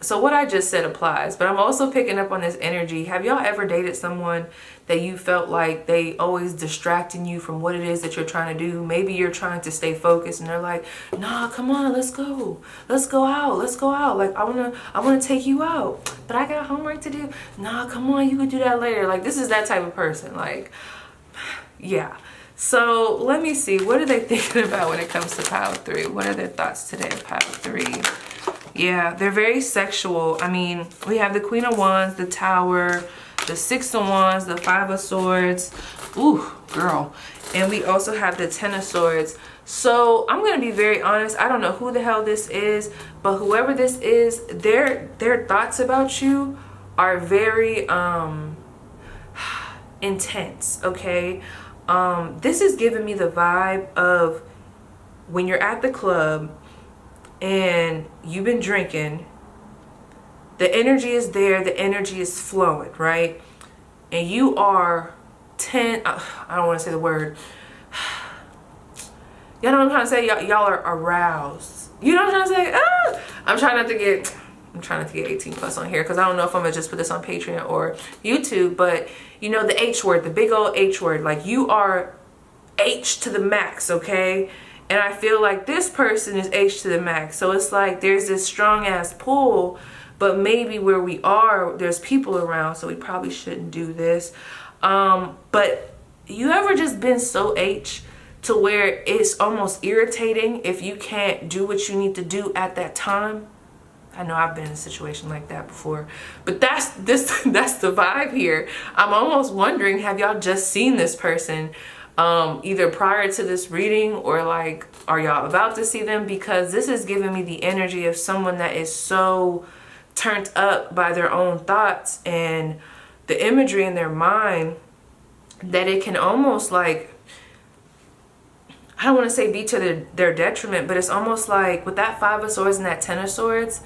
so what I just said applies, but I'm also picking up on this energy. Have y'all ever dated someone that you felt like they always distracting you from what it is that you're trying to do? Maybe you're trying to stay focused and they're like, nah, come on, let's go out, like I wanna take you out, but I got homework to do. Nah, come on, you can do that later. Like, this is that type of person. Like, yeah. So let me see, what are they thinking about when it comes to pile 3? What are their thoughts today, pile 3? Yeah, they're very sexual. I mean, we have the Queen of Wands, the Tower, the Six of Wands, the Five of Swords. Ooh, girl. And we also have the Ten of Swords. So I'm going to be very honest. I don't know who the hell this is, but whoever this is, their thoughts about you are very intense, okay? This is giving me the vibe of when you're at the club and you've been drinking, the energy is there, the energy is flowing, right? And you are I don't want to say the word. Y'all know what I'm trying to say? Y'all are aroused. You know what I'm trying to say? I'm trying not to get 18 plus on here, because I don't know if I'm gonna just put this on Patreon or YouTube, but you know, the H word, the big old H word, like you are H to the max, okay? And I feel like this person is H to the max. So it's like there's this strong ass pull, but maybe where we are, there's people around, so we probably shouldn't do this. But you ever just been so H to where it's almost irritating if you can't do what you need to do at that time? I know I've been in a situation like that before, but that's the vibe here. I'm almost wondering, have y'all just seen this person either prior to this reading, or like, are y'all about to see them? Because this is giving me the energy of someone that is so turned up by their own thoughts and the imagery in their mind that it can almost, like, I don't want to say be to their detriment, but it's almost like with that Five of Swords and that Ten of Swords,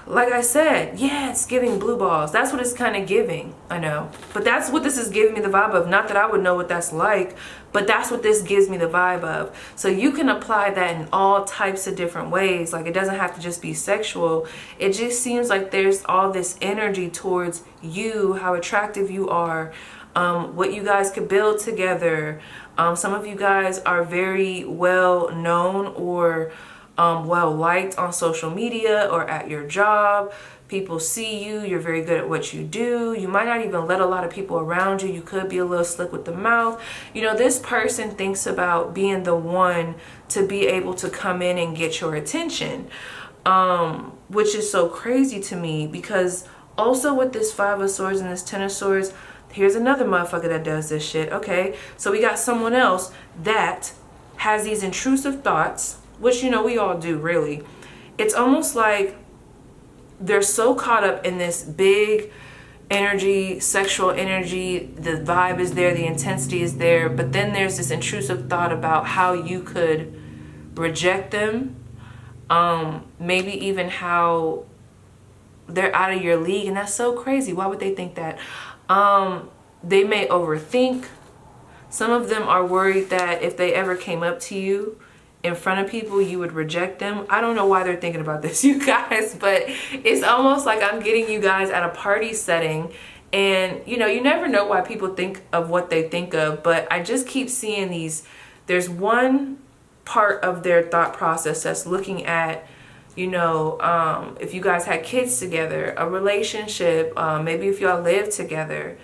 like I said, yeah, it's giving blue balls. That's what it's kind of giving, I know. But that's what this is giving me the vibe of. Not that I would know what that's like, but that's what this gives me the vibe of. So you can apply that in all types of different ways. Like, it doesn't have to just be sexual. It just seems like there's all this energy towards you, how attractive you are, what you guys could build together. Some of you guys are very well known or well liked on social media or at your job. People see you, you're very good at what you do. You might not even let a lot of people around you. You could be a little slick with the mouth. You know, this person thinks about being the one to be able to come in and get your attention, which is so crazy to me, because also with this Five of Swords and this Ten of Swords, here's another motherfucker that does this shit. Okay, so we got someone else that has these intrusive thoughts, which, you know, we all do, really. It's almost like they're so caught up in this big energy, sexual energy, the vibe is there, the intensity is there, but then there's this intrusive thought about how you could reject them, maybe even how they're out of your league, and that's so crazy. Why would they think that? They may overthink. Some of them are worried that if they ever came up to you in front of people, you would reject them. I don't know why they're thinking about this, you guys, but it's almost like I'm getting you guys at a party setting, and you know, you never know why people think of what they think of, but I just keep seeing these. There's one part of their thought process that's looking at, you know, if you guys had kids together, a relationship, maybe if y'all live together.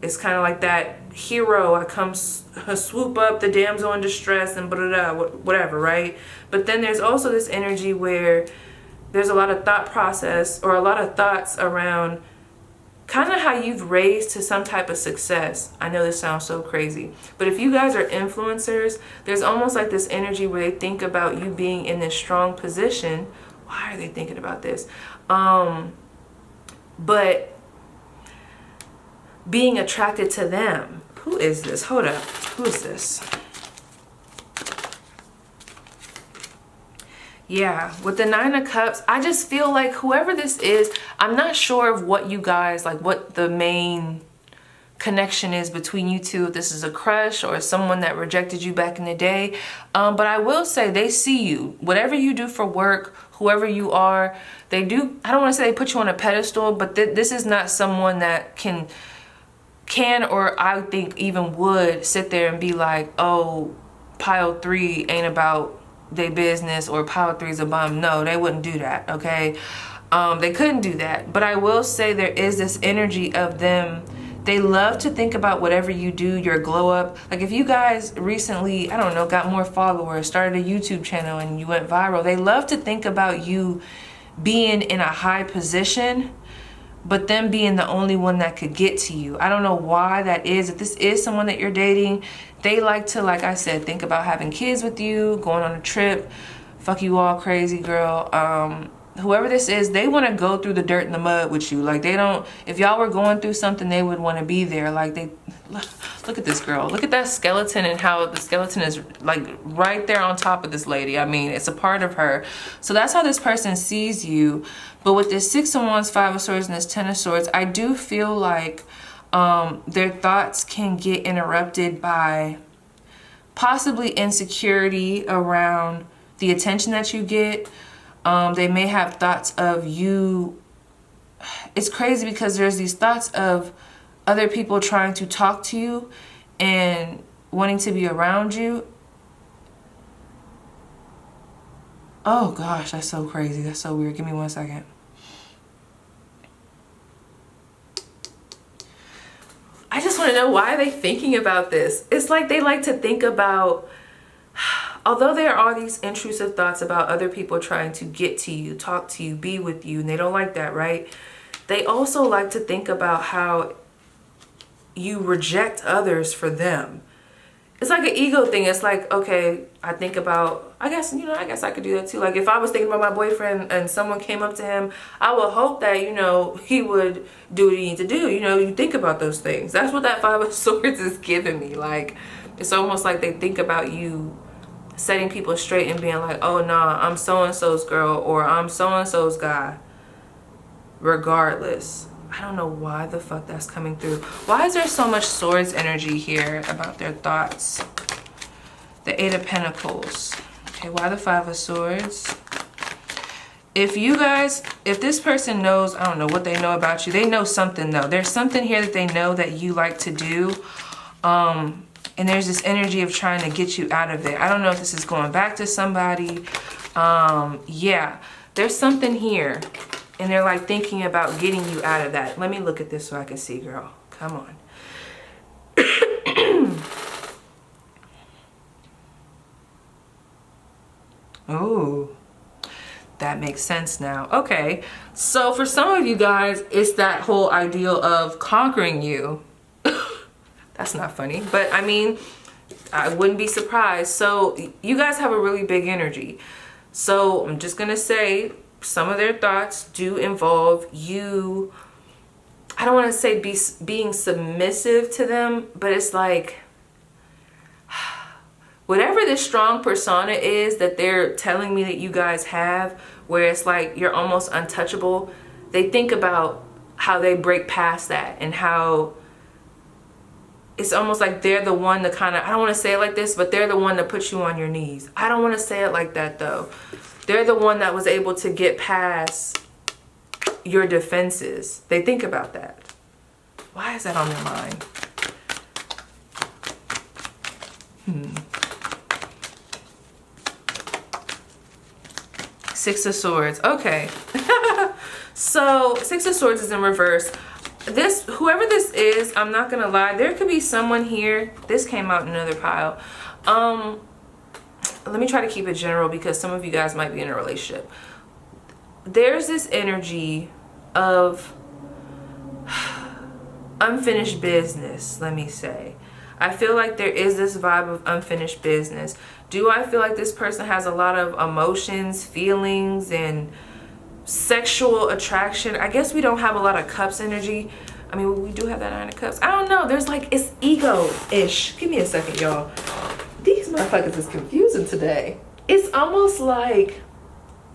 It's kind of like that hero, I come swoop up the damsel in distress and whatever, right? But then there's also this energy where there's a lot of thought process or a lot of thoughts around kind of how you've raised to some type of success. I know this sounds so crazy, but if you guys are influencers, there's almost like this energy where they think about you being in this strong position. Why are they thinking about this? But being attracted to them. Who is this? Hold up. Who is this? Yeah, with the Nine of Cups, I just feel like whoever this is, I'm not sure of what you guys, like what the main connection is between you two. If this is a crush or someone that rejected you back in the day. But I will say they see you. Whatever you do for work, whoever you are, they do. I don't want to say they put you on a pedestal, but this is not someone that can or I think even would sit there and be like, oh, pile 3 ain't about their business or pile 3 is a bum. No, they wouldn't do that, okay? They couldn't do that. But I will say there is this energy of them. They love to think about whatever you do, your glow up. Like if you guys recently, I don't know, got more followers, started a YouTube channel and you went viral, they love to think about you being in a high position, but them being the only one that could get to you. I don't know why that is. If this is someone that you're dating, they like to, like I said, think about having kids with you, going on a trip, fuck you all crazy, girl. Whoever this is, they want to go through the dirt and the mud with you. Like they don't, if y'all were going through something, they would want to be there. Like they, look at this girl. Look at that skeleton and how the skeleton is like right there on top of this lady. I mean, it's a part of her. So that's how this person sees you. But with this 6 of Wands, 5 of Swords, and this 10 of Swords, I do feel like their thoughts can get interrupted by possibly insecurity around the attention that you get. They may have thoughts of you. It's crazy because there's these thoughts of other people trying to talk to you and wanting to be around you. Oh gosh, that's so crazy. That's so weird. Give me 1 second. I just want to know, why are they thinking about this? It's like they like to think about, although there are these intrusive thoughts about other people trying to get to you, talk to you, be with you, and they don't like that, right? They also like to think about how you reject others for them. It's like an ego thing. It's like, okay, I think about, I guess I could do that too. Like if I was thinking about my boyfriend and someone came up to him, I would hope that, you know, he would do what he needs to do. You know, you think about those things. That's what that 5 of Swords is giving me. Like, it's almost like they think about you setting people straight and being like, oh nah, I'm so-and-so's girl or I'm so-and-so's guy. Regardless. I don't know why the fuck that's coming through. Why is there so much Swords energy here about their thoughts? The 8 of Pentacles. Okay, why the 5 of Swords? If you guys, if this person knows, I don't know what they know about you. They know something though. There's something here that they know that you like to do. And there's this energy of trying to get you out of it. I don't know if this is going back to somebody. Yeah, there's something here. And they're like thinking about getting you out of that. Let me look at this so I can see, girl. Come on. Oh, that makes sense now. Okay, so for some of you guys, it's that whole ideal of conquering you. That's not funny, but I mean, I wouldn't be surprised. So you guys have a really big energy. So I'm just gonna say, some of their thoughts do involve you I don't want to say being submissive to them, but it's like, whatever this strong persona is that they're telling me that you guys have, where it's like you're almost untouchable, they think about how they break past that, and how it's almost like they're the one to kind of, I don't want to say it like this, but they're the one that puts you on your knees. I don't want to say it like that though. They're the one that was able to get past your defenses. They think about that. Why is that on their mind? Six of Swords. Okay. So Six of Swords is in reverse. This, whoever this is, I'm not gonna lie, there could be someone here. This came out in another pile. Let me try to keep it general because some of you guys might be in a relationship. There's this energy of unfinished business, let me say. I feel like there is this vibe of unfinished business. Do I feel like this person has a lot of emotions, feelings, and sexual attraction? I guess we don't have a lot of cups energy. I mean, we do have that Nine of Cups. I don't know. There's like, it's ego-ish. Give me a second, y'all. These motherfuckers is confusing today. It's almost like,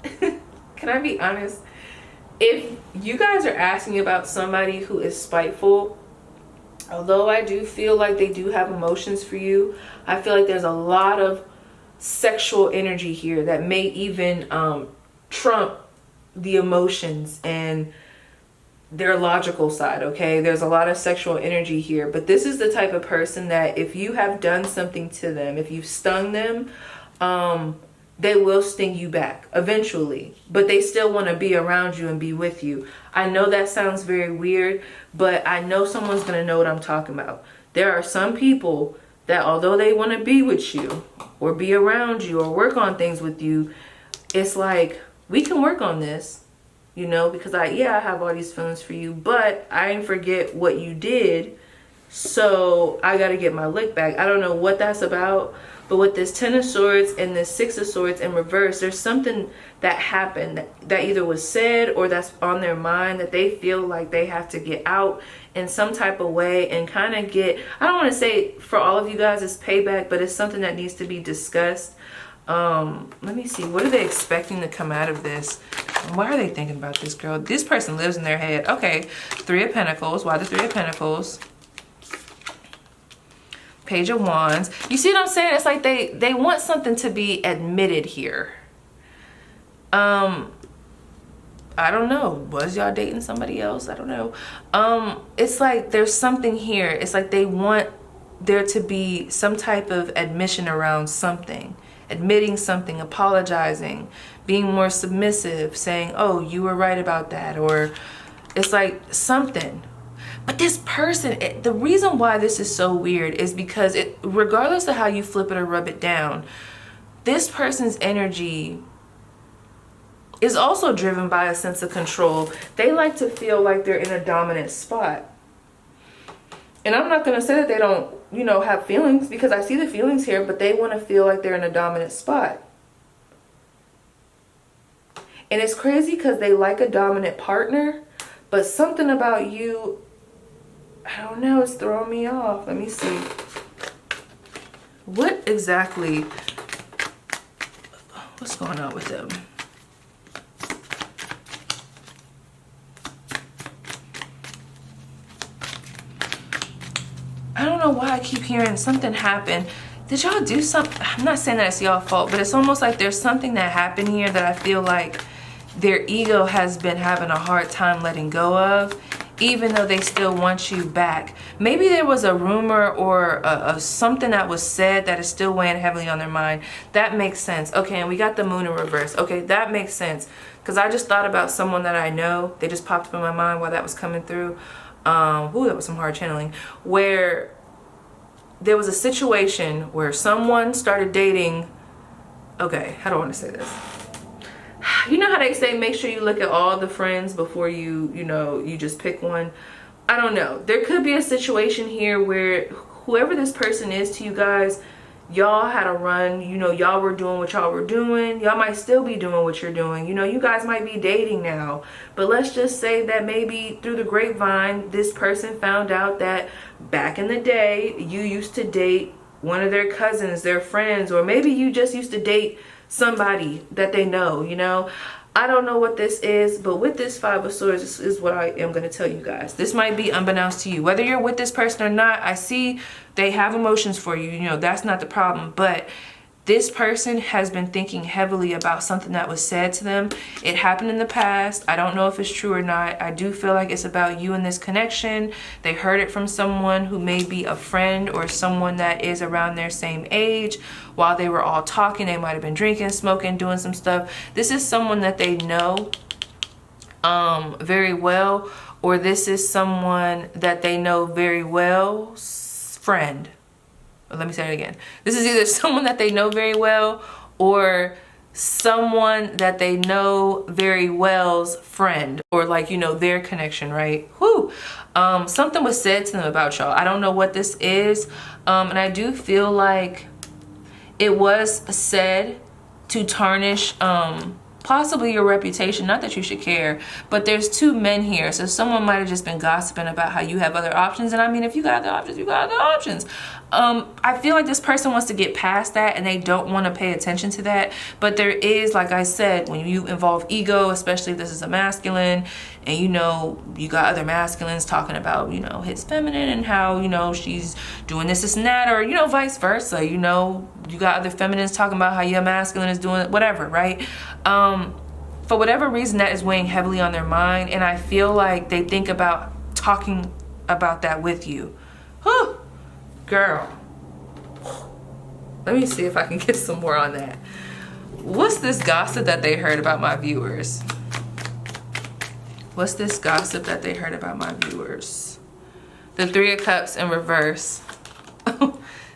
can I be honest? If you guys are asking about somebody who is spiteful, although I do feel like they do have emotions for you, I feel like there's a lot of sexual energy here that may even trump the emotions and their logical side. Okay, there's a lot of sexual energy here, but this is the type of person that if you have done something to them, if you've stung them, they will sting you back eventually, but they still want to be around you and be with you. I know that sounds very weird, but I know someone's going to know what I'm talking about. There are some people that although they want to be with you or be around you or work on things with you, it's like, we can work on this, you know, because I have all these feelings for you, but I didn't forget what you did, so I got to get my lick back. I don't know what that's about, but with this Ten of Swords and this Six of Swords in reverse, there's something that happened that either was said or that's on their mind that they feel like they have to get out in some type of way and kind of get, I don't want to say for all of you guys it's payback, but it's something that needs to be discussed. Let me see, what are they expecting to come out of this? Why are they thinking about this girl? This person lives in their head. Okay, Three of Pentacles. Why the Three of Pentacles? Page of Wands. You see what I'm saying? It's like they want something to be admitted here. I don't know. Was y'all dating somebody else? I don't know. It's like there's something here. It's like they want there to be some type of admission around something. Admitting something, apologizing, being more submissive, saying, oh, you were right about that. Or it's like something. But this person, the reason why this is so weird is because regardless of how you flip it or rub it down, this person's energy is also driven by a sense of control. They like to feel like they're in a dominant spot. And I'm not going to say that they don't, you know, have feelings, because I see the feelings here, but they want to feel like they're in a dominant spot. And it's crazy because they like a dominant partner, but something about you, I don't know, it's throwing me off. Let me see. What exactly, what's going on with them? I don't know why I keep hearing something happened. Did y'all do something? I'm not saying that it's y'all fault, but it's almost like there's something that happened here that I feel like their ego has been having a hard time letting go of, even though they still want you back. Maybe there was a rumor or something that was said that is still weighing heavily on their mind. That makes sense. Okay, and we got the Moon in reverse. Okay, that makes sense. Because I just thought about someone that I know. They just popped up in my mind while that was coming through. Ooh, that was some hard channeling. Where there was a situation where someone started dating. Okay, how do I want to say this? You know how they say make sure you look at all the friends before you just pick one? I don't know. There could be a situation here where whoever this person is to you guys y'all had a run, you know, y'all were doing what y'all were doing. Y'all might still be doing what you're doing. You know, you guys might be dating now. But let's just say that maybe through the grapevine, this person found out that back in the day, you used to date one of their cousins, their friends, or maybe you just used to date somebody that they know, you know. I don't know what this is, but with this Five of Swords, this is what I am going to tell you guys. This might be unbeknownst to you. Whether you're with this person or not, I see they have emotions for you. You know, that's not the problem. But this person has been thinking heavily about something that was said to them. It happened in the past. I don't know if it's true or not. I do feel like it's about you and this connection. They heard it from someone who may be a friend or someone that is around their same age. While they were all talking, they might have been drinking, smoking, doing some stuff. This is someone that they know very well, or this is someone that they know very well, friend. Let me say it again. This is either someone that they know very well or someone that they know very well's friend, or like, you know, their connection, right? Whew. Something was said to them about y'all. I don't know what this is. And I do feel like it was said to tarnish possibly your reputation. Not that you should care, but there's two men here. So someone might have just been gossiping about how you have other options. And I mean, if you got other options, you got other options. I feel like this person wants to get past that and they don't want to pay attention to that. But there is, like I said, when you involve ego, especially if this is a masculine, and you know, you got other masculines talking about, you know, his feminine and how, you know, she's doing this and that, or, you know, vice versa. You know, you got other feminines talking about how your masculine is doing whatever, right? For whatever reason, that is weighing heavily on their mind. And I feel like they think about talking about that with you. Whew. Girl, let me see if I can get some more on that. What's this gossip that they heard about my viewers? What's this gossip that they heard about my viewers? The Three of Cups in reverse.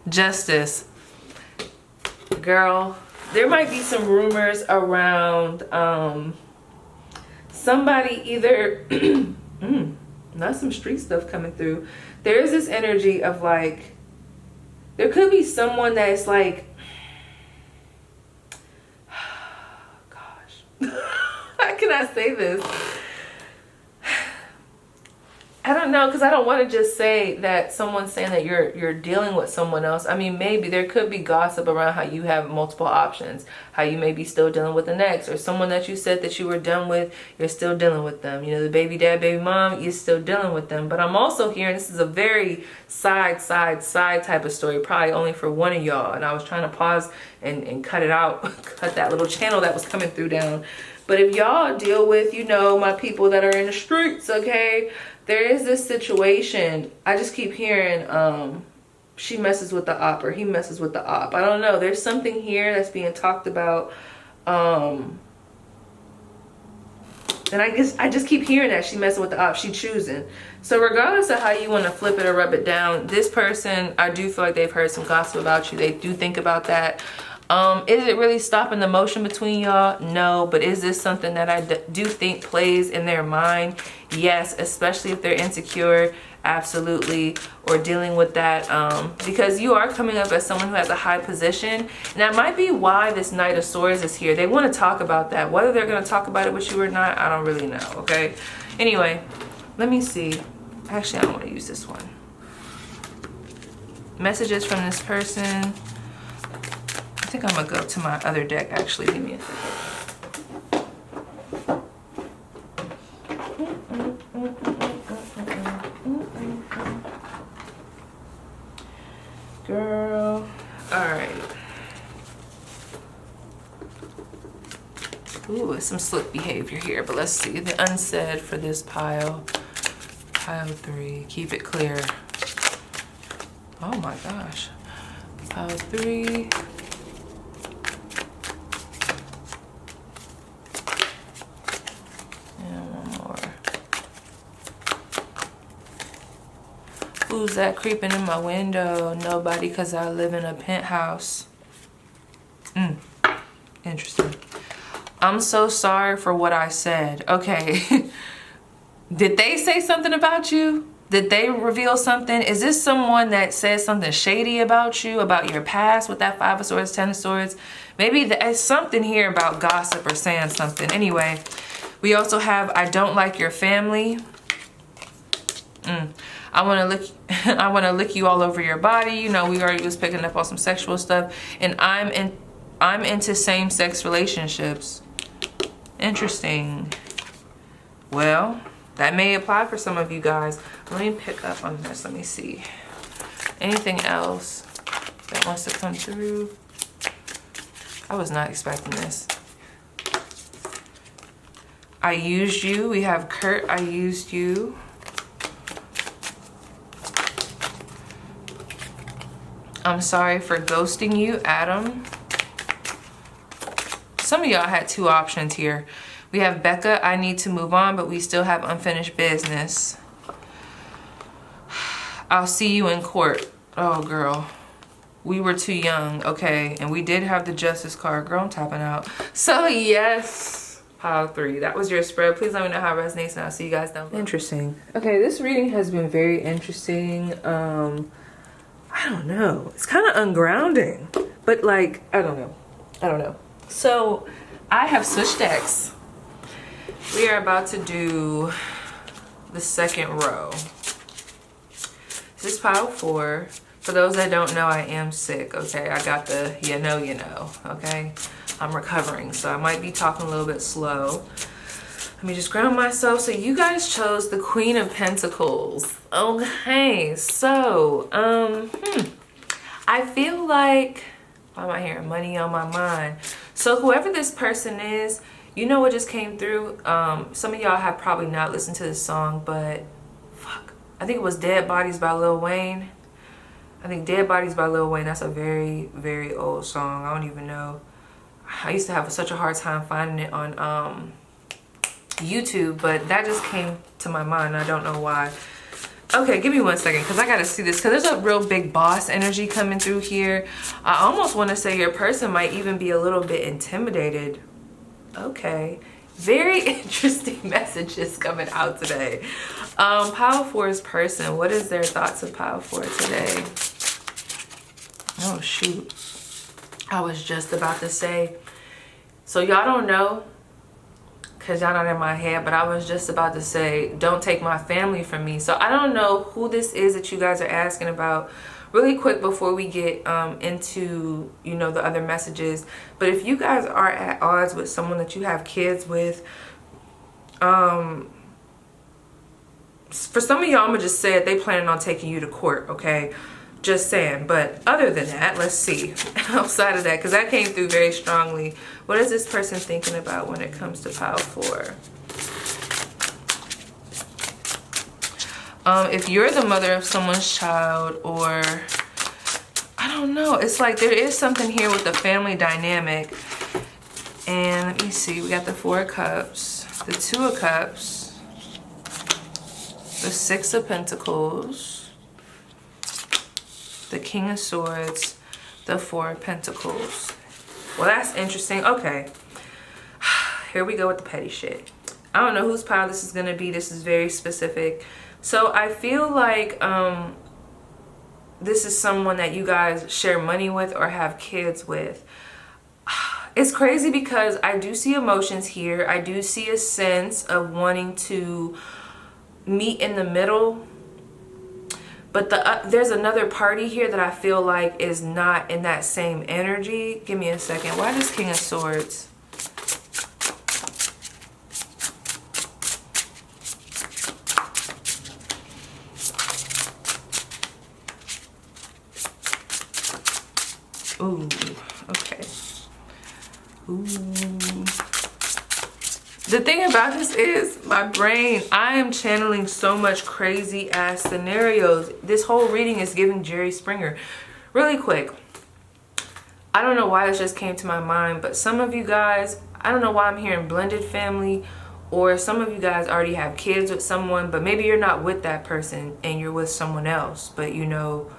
Justice. Girl, there might be some rumors around somebody either... not some street stuff coming through. There is this energy of like... There could be someone that's like, gosh, how can I say this? I don't know, because I don't want to just say that someone's saying that you're dealing with someone else. I mean, maybe there could be gossip around how you have multiple options, how you may be still dealing with the next, or someone that you said that you were done with, you're still dealing with them. You know, the baby dad, baby mom, you're still dealing with them. But I'm also hearing this is a very side type of story, probably only for one of y'all. And I was trying to pause and cut it out, cut that little channel that was coming through down. But if y'all deal with, you know, my people that are in the streets, okay, there is this situation. I just keep hearing she messes with the op, or he messes with the op. I don't know. There's something here that's being talked about. And I just keep hearing that she messing with the op. She choosing. So regardless of how you want to flip it or rub it down, this person, I do feel like they've heard some gossip about you. They do think about that. Is it really stopping the motion between y'all? No. But is this something that I do think plays in their mind? Yes, especially if they're insecure. Absolutely. Or dealing with that, because you are coming up as someone who has a high position, and that might be why this Knight of Swords is here. They want to talk about that. Whether they're going to talk about it with you or not, I don't really know. Okay, anyway, let me see. Actually, I don't want to use this one. Messages from this person. I think I'm gonna go to my other deck. Actually, give me a second. Girl, all right. Ooh, some slick behavior here, but let's see the unsaid for this pile. Pile 3. Keep it clear. Oh my gosh. Pile 3. Who's that creeping in my window? Nobody, because I live in a penthouse. Interesting. I'm so sorry for what I said. Okay. Did they say something about you? Did they reveal something? Is this someone that says something shady about you, about your past with that Five of Swords, Ten of Swords? Maybe there's something here about gossip or saying something. Anyway, we also have I don't like your family. I want to lick you all over your body. You know, we already was picking up on some sexual stuff. And I'm into same-sex relationships. Interesting. Well, that may apply for some of you guys. Let me pick up on this. Let me see. Anything else that wants to come through? I was not expecting this. I used you. We have Kurt, I used you. I'm sorry for ghosting you, Adam. Some of y'all had two options here. We have Becca, I need to move on, but we still have unfinished business. I'll see you in court. Oh, girl. We were too young. Okay, and we did have the Justice card. Girl, I'm tapping out. So, yes, pile 3. That was your spread. Please let me know how it resonates, and I'll see you guys down below. Interesting. Okay, this reading has been very interesting. I don't know. It's kind of ungrounding, but like, I don't know. So I have switched decks. We are about to do the second row. This is pile 4. For those that don't know, I am sick, okay? I got the you know, okay? I'm recovering, so I might be talking a little bit slow. Let me just ground myself. So you guys chose the Queen of Pentacles. Okay, so, I feel like, why am I hearing money on my mind? So whoever this person is, you know what just came through? Some of y'all have probably not listened to this song, but fuck. I think it was Dead Bodies by Lil Wayne. I think Dead Bodies by Lil Wayne, that's a very, very old song. I don't even know. I used to have such a hard time finding it on, YouTube, but that just came to my mind. I don't know why. Okay, give me 1 second because I gotta see this because there's a real big boss energy coming through here. I almost want to say your person might even be a little bit intimidated. Okay, very interesting messages coming out today. Pile 4's person, what is their thoughts of pile 4 today? Oh shoot, I was just about to say, so y'all don't know because y'all not in my head, but I was just about to say, don't take my family from me. So I don't know who this is that you guys are asking about. Really quick before we get into, you know, the other messages. But if you guys are at odds with someone that you have kids with, for some of y'all, I'm going to just say it, they planning on taking you to court, okay? Just saying. But other than that, let's see. Outside of that, because that came through very strongly. What is this person thinking about when it comes to pile 4? If you're the mother of someone's child, or I don't know, it's like there is something here with the family dynamic. And let me see, we got the 4 of Cups, the 2 of Cups, the 6 of Pentacles, the King of Swords, the 4 of Pentacles. Well, that's interesting. Okay, here we go with the petty shit. I don't know whose pile this is gonna be. This is very specific. So I feel like this is someone that you guys share money with or have kids with. It's crazy because I do see emotions here. I do see a sense of wanting to meet in the middle. But there's another party here that I feel like is not in that same energy. Give me a second. Why does King of Swords? Ooh, okay. Ooh. The thing about this is my brain, I am channeling so much crazy ass scenarios. This whole reading is giving Jerry Springer. Really quick, I don't know why this just came to my mind, but some of you guys, I don't know why I'm hearing blended family, or some of you guys already have kids with someone, but maybe you're not with that person and you're with someone else, but you know,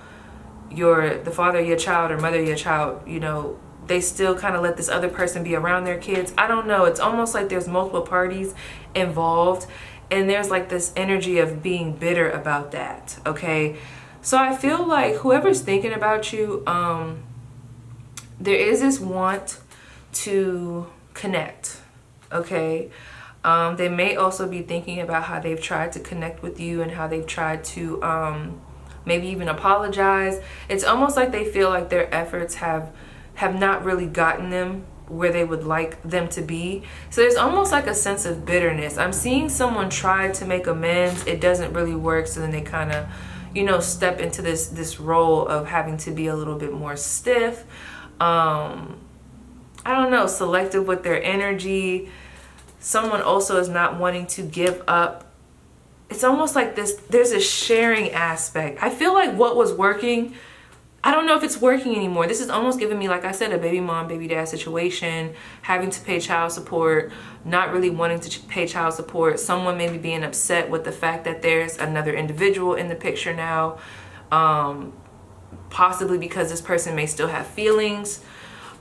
you're the father of your child or mother of your child, you know, they still kind of let this other person be around their kids. I don't know. It's almost like there's multiple parties involved. And there's like this energy of being bitter about that, okay? So I feel like whoever's thinking about you, there is this want to connect, okay? They may also be thinking about how they've tried to connect with you and how they've tried to maybe even apologize. It's almost like they feel like their efforts have not really gotten them where they would like them to be. So there's almost like a sense of bitterness. I'm seeing someone try to make amends. It doesn't really work. So then they kind of, you know, step into this role of having to be a little bit more stiff. I don't know, selective with their energy. Someone also is not wanting to give up. It's almost like there's a sharing aspect. I feel like what was working, I don't know if it's working anymore. This is almost giving me, like I said, a baby mom, baby dad situation, having to pay child support, not really wanting to pay child support, someone maybe being upset with the fact that there's another individual in the picture now, possibly because this person may still have feelings.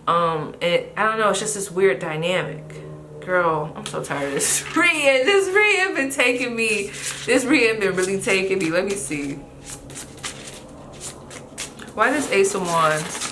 I don't know, it's just this weird dynamic. Girl, I'm so tired of this reading. This reading been taking me. This reading been really taking me. Let me see. Why this Ace of Wands?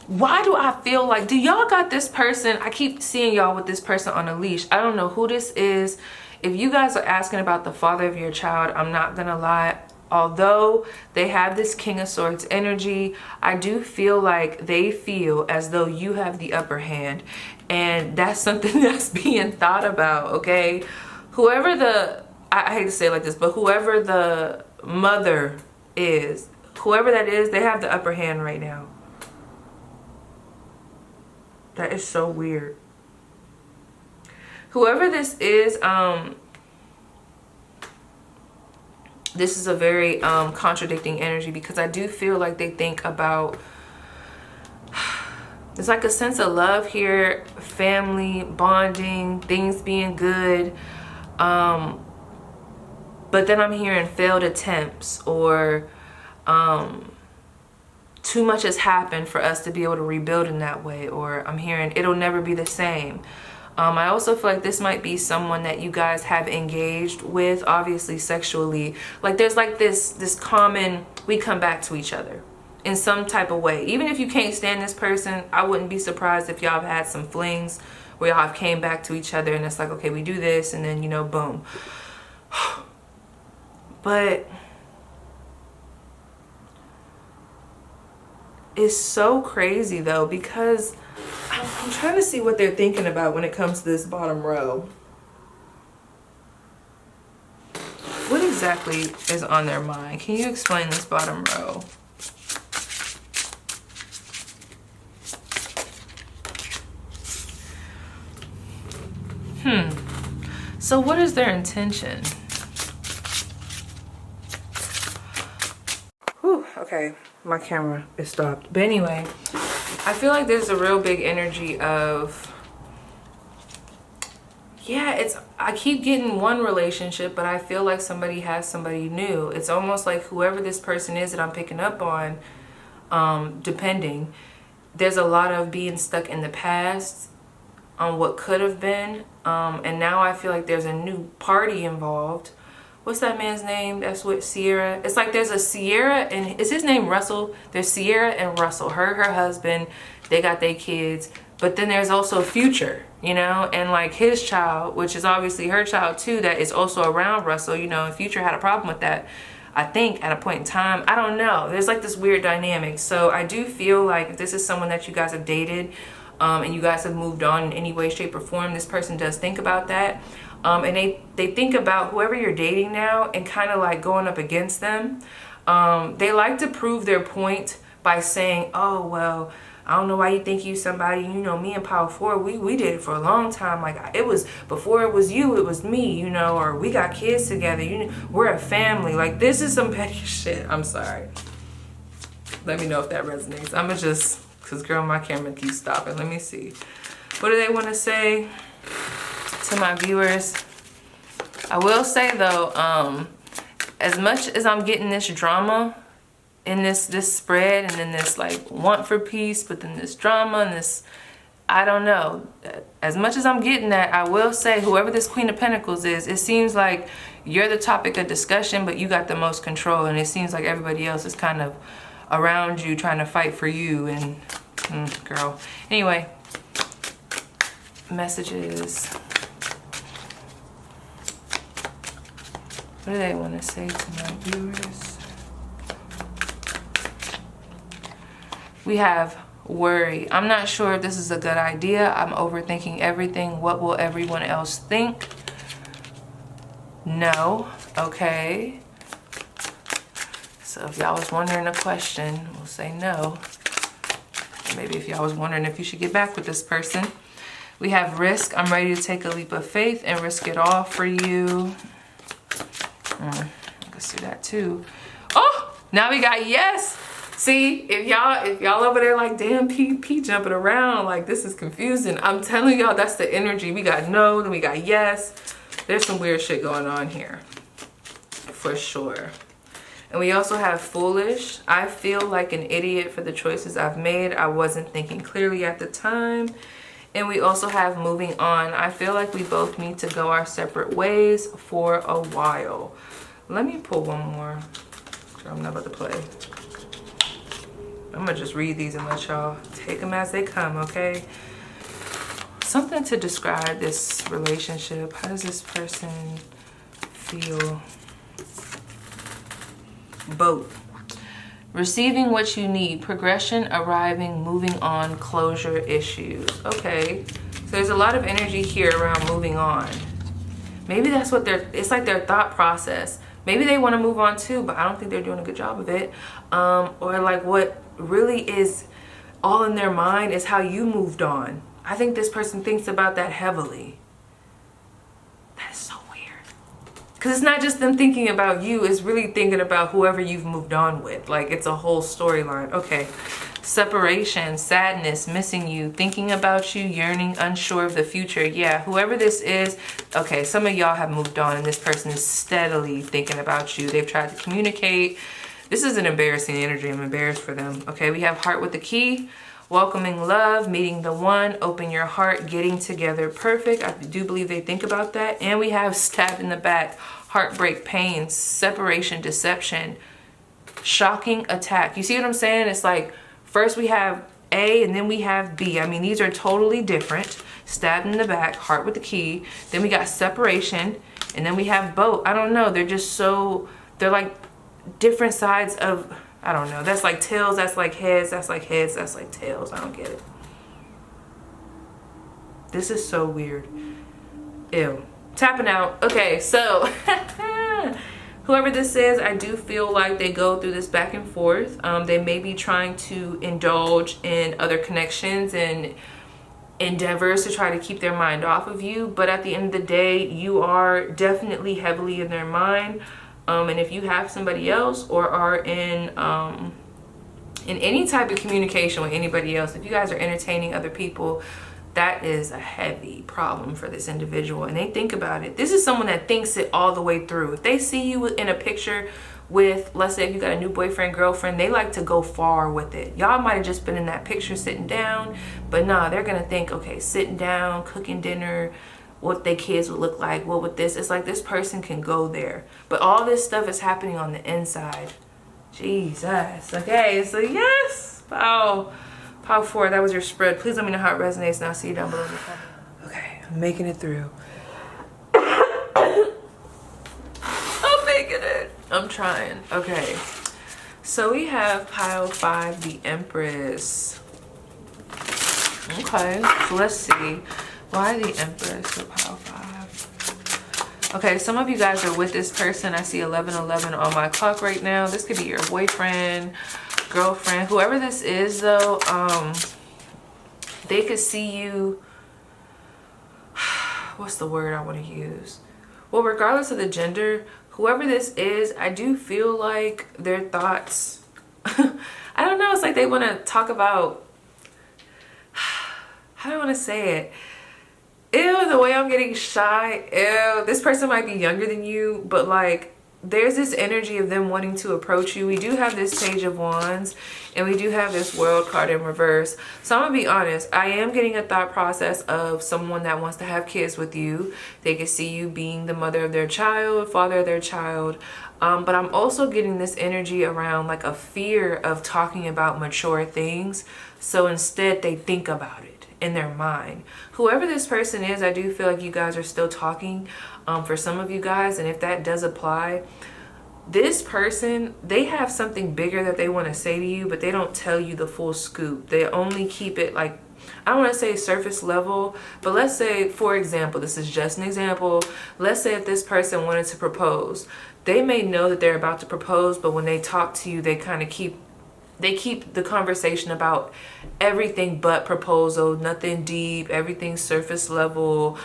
Why do I feel like, do y'all got this person? I keep seeing y'all with this person on a leash. I don't know who this is. If you guys are asking about the father of your child, I'm not gonna lie. Although they have this King of Swords energy, I do feel like they feel as though you have the upper hand. And that's something that's being thought about, okay? Whoever the, I hate to say it like this, but whoever the mother is, whoever that is, they have the upper hand right now. That is so weird. Whoever this is, this is a very contradicting energy, because I do feel like they think about, there's like a sense of love here, family, bonding, things being good. But then I'm hearing failed attempts, or too much has happened for us to be able to rebuild in that way. Or I'm hearing it'll never be the same. I also feel like this might be someone that you guys have engaged with, obviously sexually. Like there's like this common, we come back to each other in some type of way. Even if you can't stand this person, I wouldn't be surprised if y'all have had some flings where y'all have came back to each other and it's like, okay, we do this, and then, you know, boom. But it's so crazy though, because I'm trying to see what they're thinking about when it comes to this bottom row. What exactly is on their mind? Can you explain this bottom row? So what is their intention? Whew, okay, my camera is stopped. But anyway, I feel like there's a real big energy of, yeah, I keep getting one relationship, but I feel like somebody has somebody new. It's almost like whoever this person is that I'm picking up on, depending, there's a lot of being stuck in the past on what could have been. And now I feel like there's a new party involved. What's that man's name? That's what Sierra. It's like there's a Sierra, and is his name Russell? There's Sierra and Russell, her husband. They got their kids. But then there's also Future, you know, and like his child, which is obviously her child too, that is also around Russell, you know, and Future had a problem with that, I think, at a point in time. I don't know. There's like this weird dynamic. So I do feel like if this is someone that you guys have dated, and you guys have moved on in any way, shape, or form, this person does think about that. And they think about whoever you're dating now and kind of like going up against them. They like to prove their point by saying, oh, well, I don't know why you think you somebody, you know, me and Power 4, we did it for a long time. Like, it was, before it was you, it was me, you know, or we got kids together, you know, we're a family. Like, this is some petty shit. I'm sorry. Let me know if that resonates. I'm gonna just, because girl, my camera keeps stopping. Let me see. What do they want to say to my viewers? I will say though, as much as I'm getting this drama in this spread, and then this like want for peace, but then this drama and this I don't know. As much as I'm getting that, I will say whoever this Queen of Pentacles is, it seems like you're the topic of discussion, but you got the most control, and it seems like everybody else is kind of around you trying to fight for you. And girl. Anyway, messages. What do they want to say to my viewers? We have worry. I'm not sure if this is a good idea. I'm overthinking everything. What will everyone else think? No. Okay. So if y'all was wondering a question, we'll say no. Maybe if y'all was wondering if you should get back with this person. We have risk. I'm ready to take a leap of faith and risk it all for you. I can see that too. Oh, now we got yes. See, if y'all over there like, damn, P jumping around, like this is confusing. I'm telling y'all, that's the energy. We got no, then we got yes. There's some weird shit going on here, for sure. And we also have foolish. I feel like an idiot for the choices I've made. I wasn't thinking clearly at the time. And we also have moving on. I feel like we both need to go our separate ways for a while. Let me pull one more. I'm not about to play. I'm gonna just read these and let y'all take them as they come, okay? Something to describe this relationship. How does this person feel? Both. Receiving what you need, progression, arriving, moving on, closure, issues. Okay, so there's a lot of energy here around moving on. Maybe that's what it's like their thought process. Maybe they want to move on too, but I don't think they're doing a good job of it. Or like what really is all in their mind is how you moved on. I think this person thinks about that heavily. That is so weird. Because it's not just them thinking about you, it's really thinking about whoever you've moved on with. Like it's a whole storyline. Okay. Separation, sadness, missing you, thinking about you, yearning, unsure of the future. Yeah, whoever this is, okay, some of y'all have moved on and this person is steadily thinking about you. They've tried to communicate. This is an embarrassing energy. I'm embarrassed for them. Okay, we have heart with the key, welcoming love, meeting the one, open your heart, getting together, perfect. I do believe they think about that. And we have stabbed in the back, heartbreak, pain, separation, deception, shocking attack. You see what I'm saying? It's like, first we have A and then we have B. I mean, these are totally different. Stabbed in the back, heart with the key. Then we got separation. And then we have both. I don't know. They're just so, they're like different sides of, I don't know. That's like tails. That's like heads. That's like heads. That's like tails. I don't get it. This is so weird. Ew. Tapping out. Okay, so whoever this is, I do feel like they go through this back and forth. They may be trying to indulge in other connections and endeavors to try to keep their mind off of you. But at the end of the day, you are definitely heavily in their mind. And if you have somebody else or are in any type of communication with anybody else, if you guys are entertaining other people, that is a heavy problem for this individual. And they think about it. This is someone that thinks it all the way through. If they see you in a picture with, let's say if you got a new boyfriend, girlfriend, they like to go far with it. Y'all might have just been in that picture sitting down, but nah, they're gonna think, okay, sitting down, cooking dinner, what their kids would look like, what would this, it's like this person can go there. But all this stuff is happening on the inside. Jesus. Okay, so yes. Power 4, that was your spread. Please let me know how it resonates and I'll see you down below in the comments. Okay, I'm making it through. I'm making it. I'm trying. Okay. So we have pile 5, the Empress. Okay, so let's see. Why the Empress for pile 5? Okay, some of you guys are with this person. I see 1111 on my clock right now. This could be your boyfriend, girlfriend, whoever this is though. They could see you. What's the word I want to use? Well, regardless of the gender, whoever this is, I do feel like their thoughts, I don't know, it's like they want to talk about, how do I want to say it? Ew, the way I'm getting shy. Ew, this person might be younger than you, but like there's this energy of them wanting to approach you. We do have this Page of Wands, and we do have this World card in reverse. So I'm gonna be honest, I am getting a thought process of someone that wants to have kids with you. They can see you being the mother of their child, father of their child. But I'm also getting this energy around like a fear of talking about mature things. So instead they think about it in their mind. Whoever this person is, I do feel like you guys are still talking for some of you guys. And if that does apply, this person, they have something bigger that they want to say to you, but they don't tell you the full scoop. They only keep it like, I don't want to say surface level, but let's say, for example, this is just an example. Let's say if this person wanted to propose, they may know that they're about to propose, but when they talk to you, they kind of keep the conversation about everything but proposal, nothing deep, everything surface level.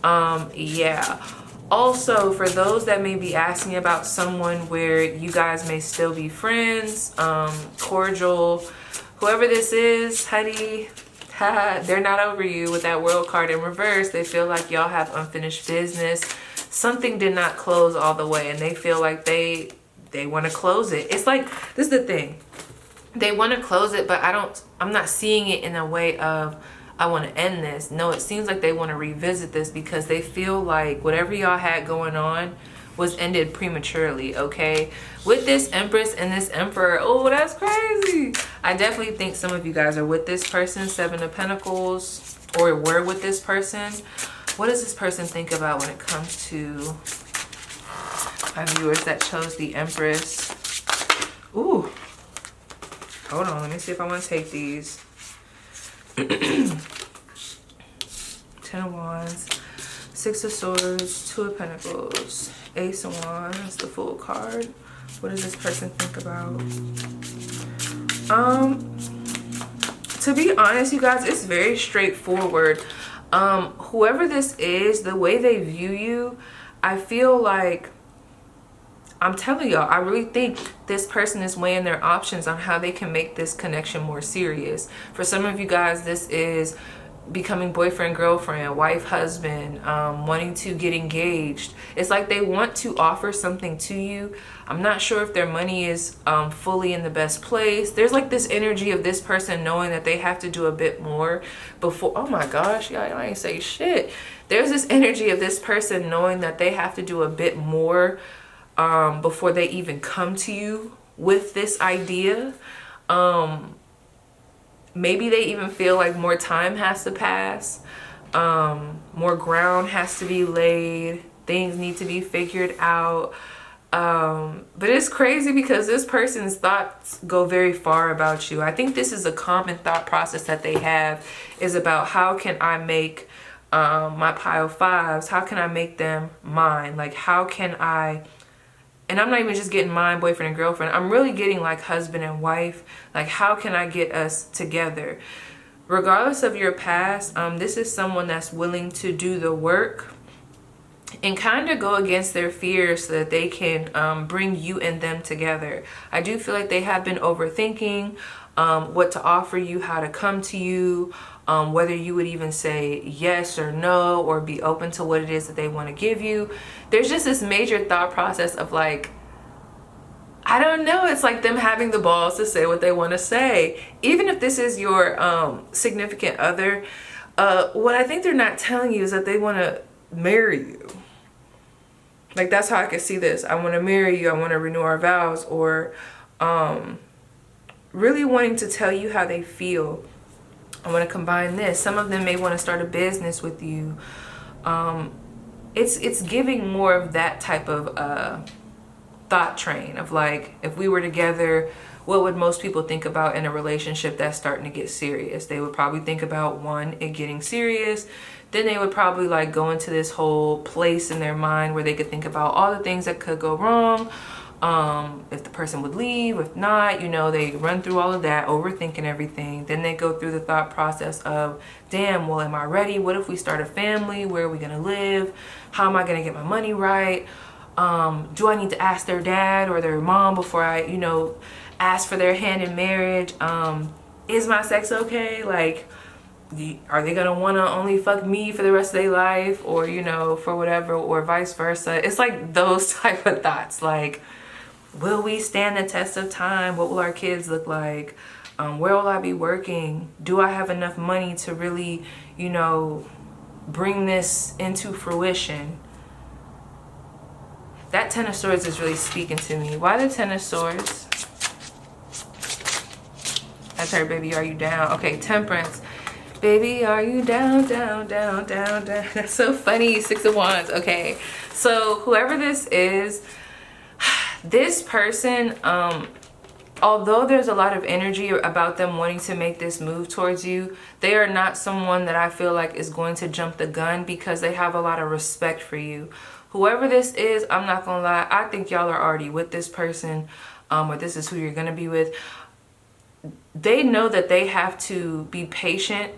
Yeah. Also, for those that may be asking about someone where you guys may still be friends, cordial, whoever this is, honey, they're not over you with that World card in reverse. They feel like y'all have unfinished business. Something did not close all the way, and they feel like they want to close it. It's like, this is the thing. They want to close it, but I'm not seeing it in a way of, I want to end this. No, it seems like they want to revisit this because they feel like whatever y'all had going on was ended prematurely, okay? With this Empress and this Emperor, oh, that's crazy. I definitely think some of you guys are with this person, 7 of Pentacles, or were with this person. What does this person think about when it comes to my viewers that chose the Empress? Ooh. Hold on, let me see if I want to take these. 10 of Wands, 6 of Swords, 2 of Pentacles, Ace of Wands, the Fool card. What does this person think about? To be honest, you guys, it's very straightforward. Whoever this is, the way they view you, I feel like, I'm telling y'all, I really think this person is weighing their options on how they can make this connection more serious. For some of you guys, this is becoming boyfriend, girlfriend, wife, husband, wanting to get engaged. It's like they want to offer something to you. I'm not sure if their money is fully in the best place. There's like this energy of this person knowing that they have to do a bit more before, oh my gosh, y'all, I ain't say shit. There's this energy of this person knowing that they have to do a bit more before they even come to you with this idea. Maybe they even feel like more time has to pass, more ground has to be laid, things need to be figured out. But it's crazy because this person's thoughts go very far about you. I think this is a common thought process that they have, is about how can I make my pile fives, how can I make them mine? Like, how can I, and I'm not even just getting mine, boyfriend and girlfriend. I'm really getting like husband and wife. Like, how can I get us together? Regardless of your past, this is someone that's willing to do the work and kind of go against their fears so that they can bring you and them together. I do feel like they have been overthinking what to offer you, how to come to you, whether you would even say yes or no, or be open to what it is that they want to give you. There's just this major thought process of like, I don't know, it's like them having the balls to say what they want to say. Even if this is your significant other, what I think they're not telling you is that they want to marry you. Like, that's how I can see this. I want to marry you, I want to renew our vows, or really wanting to tell you how they feel. I want to combine this. Some of them may want to start a business with you. It's giving more of that type of thought train of like, if we were together, what would most people think about in a relationship that's starting to get serious? They would probably think about, one, it getting serious. Then they would probably like go into this whole place in their mind where they could think about all the things that could go wrong. If the person would leave, if not, you know, they run through all of that, overthinking everything. Then they go through the thought process of, damn, well, am I ready? What if we start a family? Where are we going to live? How am I going to get my money right? Do I need to ask their dad or their mom before I, you know, ask for their hand in marriage? Is my sex okay? Like, are they gonna want to only fuck me for the rest of their life, or you know, for whatever, or vice versa. It's like those type of thoughts, like, will we stand the test of time? What will our kids look like? Where will I be working? Do I have enough money to really, you know, bring this into fruition? That Ten of Swords is really speaking to me. Why the Ten of Swords? That's her, baby, are you down? Okay, Temperance. Baby, are you down, down, down, down, down? That's so funny. Six of Wands. Okay, so whoever this is, this person, although there's a lot of energy about them wanting to make this move towards you, they are not someone that I feel like is going to jump the gun, because they have a lot of respect for you. Whoever this is, I'm not gonna lie, I think y'all are already with this person, or this is who you're gonna be with. They know that they have to be patient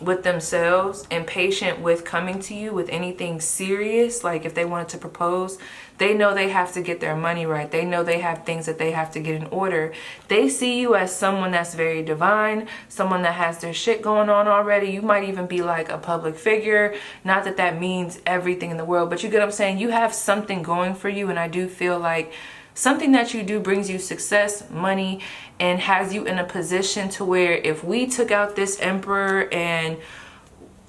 with themselves and patient with coming to you with anything serious. Like if they wanted to propose, they know they have to get their money right. They know they have things that they have to get in order. They see you as someone that's very divine, someone that has their shit going on already. You might even be like a public figure. Not that that means everything in the world, but you get what I'm saying? You have something going for you, and I do feel like something that you do brings you success, money, and has you in a position to where if we took out this Emperor and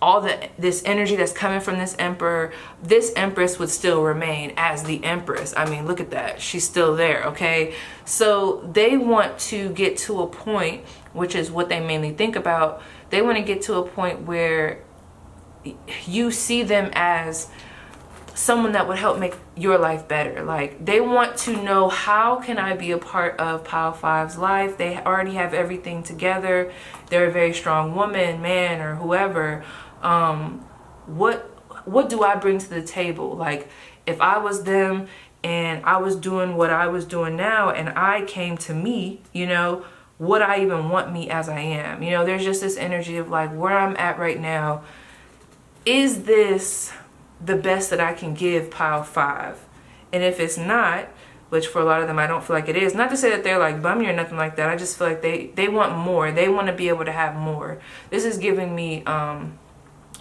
all this energy that's coming from this Emperor, this Empress would still remain as the Empress. I mean, look at that. She's still there, okay? So they want to get to a point, which is what they mainly think about. They want to get to a point where you see them as someone that would help make your life better. Like they want to know, how can I be a part of Pile 5's life? They already have everything together. They're a very strong woman, man, or whoever. What do I bring to the table? Like if I was them and I was doing what I was doing now and I came to me, you know, would I even want me as I am? You know, there's just this energy of like, where I'm at right now, is this the best that I can give Pile 5? And if it's not, which for a lot of them I don't feel like it is, not to say that they're like bummy or nothing like that, I just feel like they want more. They want to be able to have more. This is giving me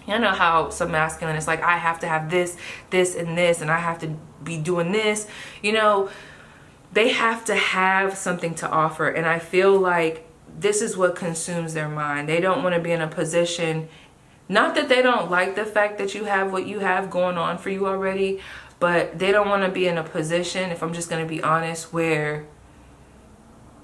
you know how some masculine is like, I have to have this, this, and this, and I have to be doing this. You know, they have to have something to offer, and I feel like this is what consumes their mind. They don't want to be in a position, not that they don't like the fact that you have what you have going on for you already, but they don't want to be in a position, if I'm just going to be honest, where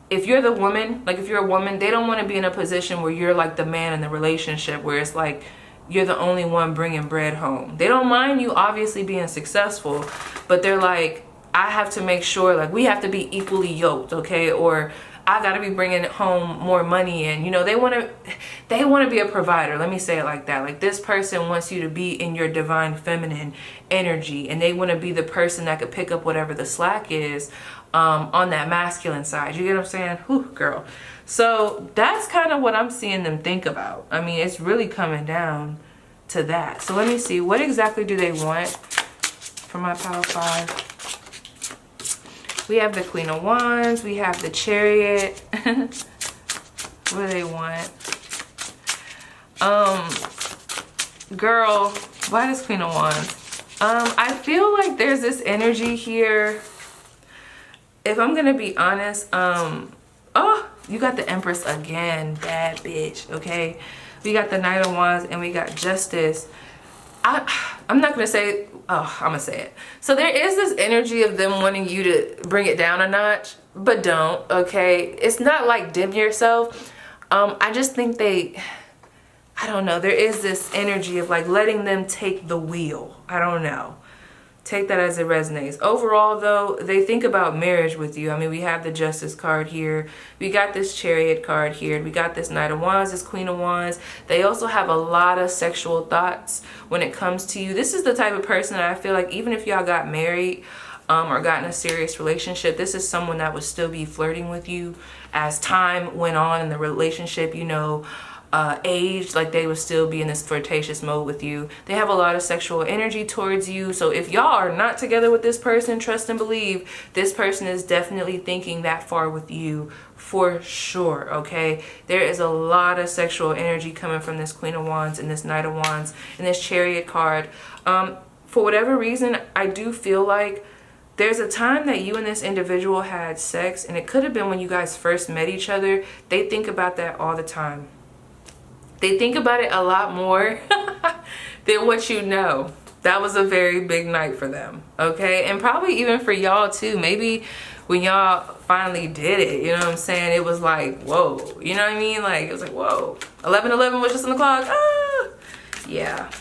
if you're the woman, like if you're a woman, they don't want to be in a position where you're like the man in the relationship, where it's like you're the only one bringing bread home. They don't mind you obviously being successful, but they're like, I have to make sure, like we have to be equally yoked, okay? Or I got to be bringing home more money. And you know, they want to be a provider. Let me say it like that. Like this person wants you to be in your divine feminine energy, and they want to be the person that could pick up whatever the slack is on that masculine side. You get what I'm saying? Whew, girl. So that's kind of what I'm seeing them think about. I mean, it's really coming down to that. So let me see, what exactly do they want for my Pile 5? We have the Queen of Wands. We have the Chariot. What do they want? Girl, why does Queen of Wands? I feel like there's this energy here. If I'm gonna be honest, oh, you got the Empress again, bad bitch, okay? We got the Knight of Wands and we got Justice. I'm not gonna say, oh, I'm gonna say it. So there is this energy of them wanting you to bring it down a notch, but don't, okay? It's not like dim yourself. I just think I don't know, there is this energy of like letting them take the wheel. I don't know. Take that as it resonates. Overall though, they think about marriage with you. I mean, we have the Justice card here. We got this Chariot card here. We got this Knight of Wands, this Queen of Wands. They also have a lot of sexual thoughts when it comes to you. This is the type of person that I feel like even if y'all got married or got in a serious relationship, this is someone that would still be flirting with you as time went on in the relationship, you know. age, like they would still be in this flirtatious mode with you. They have a lot of sexual energy towards you. So if y'all are not together with this person, trust and believe this person is definitely thinking that far with you for sure. Okay, there is a lot of sexual energy coming from this Queen of Wands and this Knight of Wands and this Chariot card. For whatever reason, I do feel like there's a time that you and this individual had sex, and it could have been when you guys first met each other. They think about that all the time. They think about it a lot more than what you know. That was a very big night for them, okay? And probably even for y'all too. Maybe when y'all finally did it, you know what I'm saying? It was like, whoa, you know what I mean? Like, it was like, whoa. 11:11 was just on the clock. Ah! Yeah.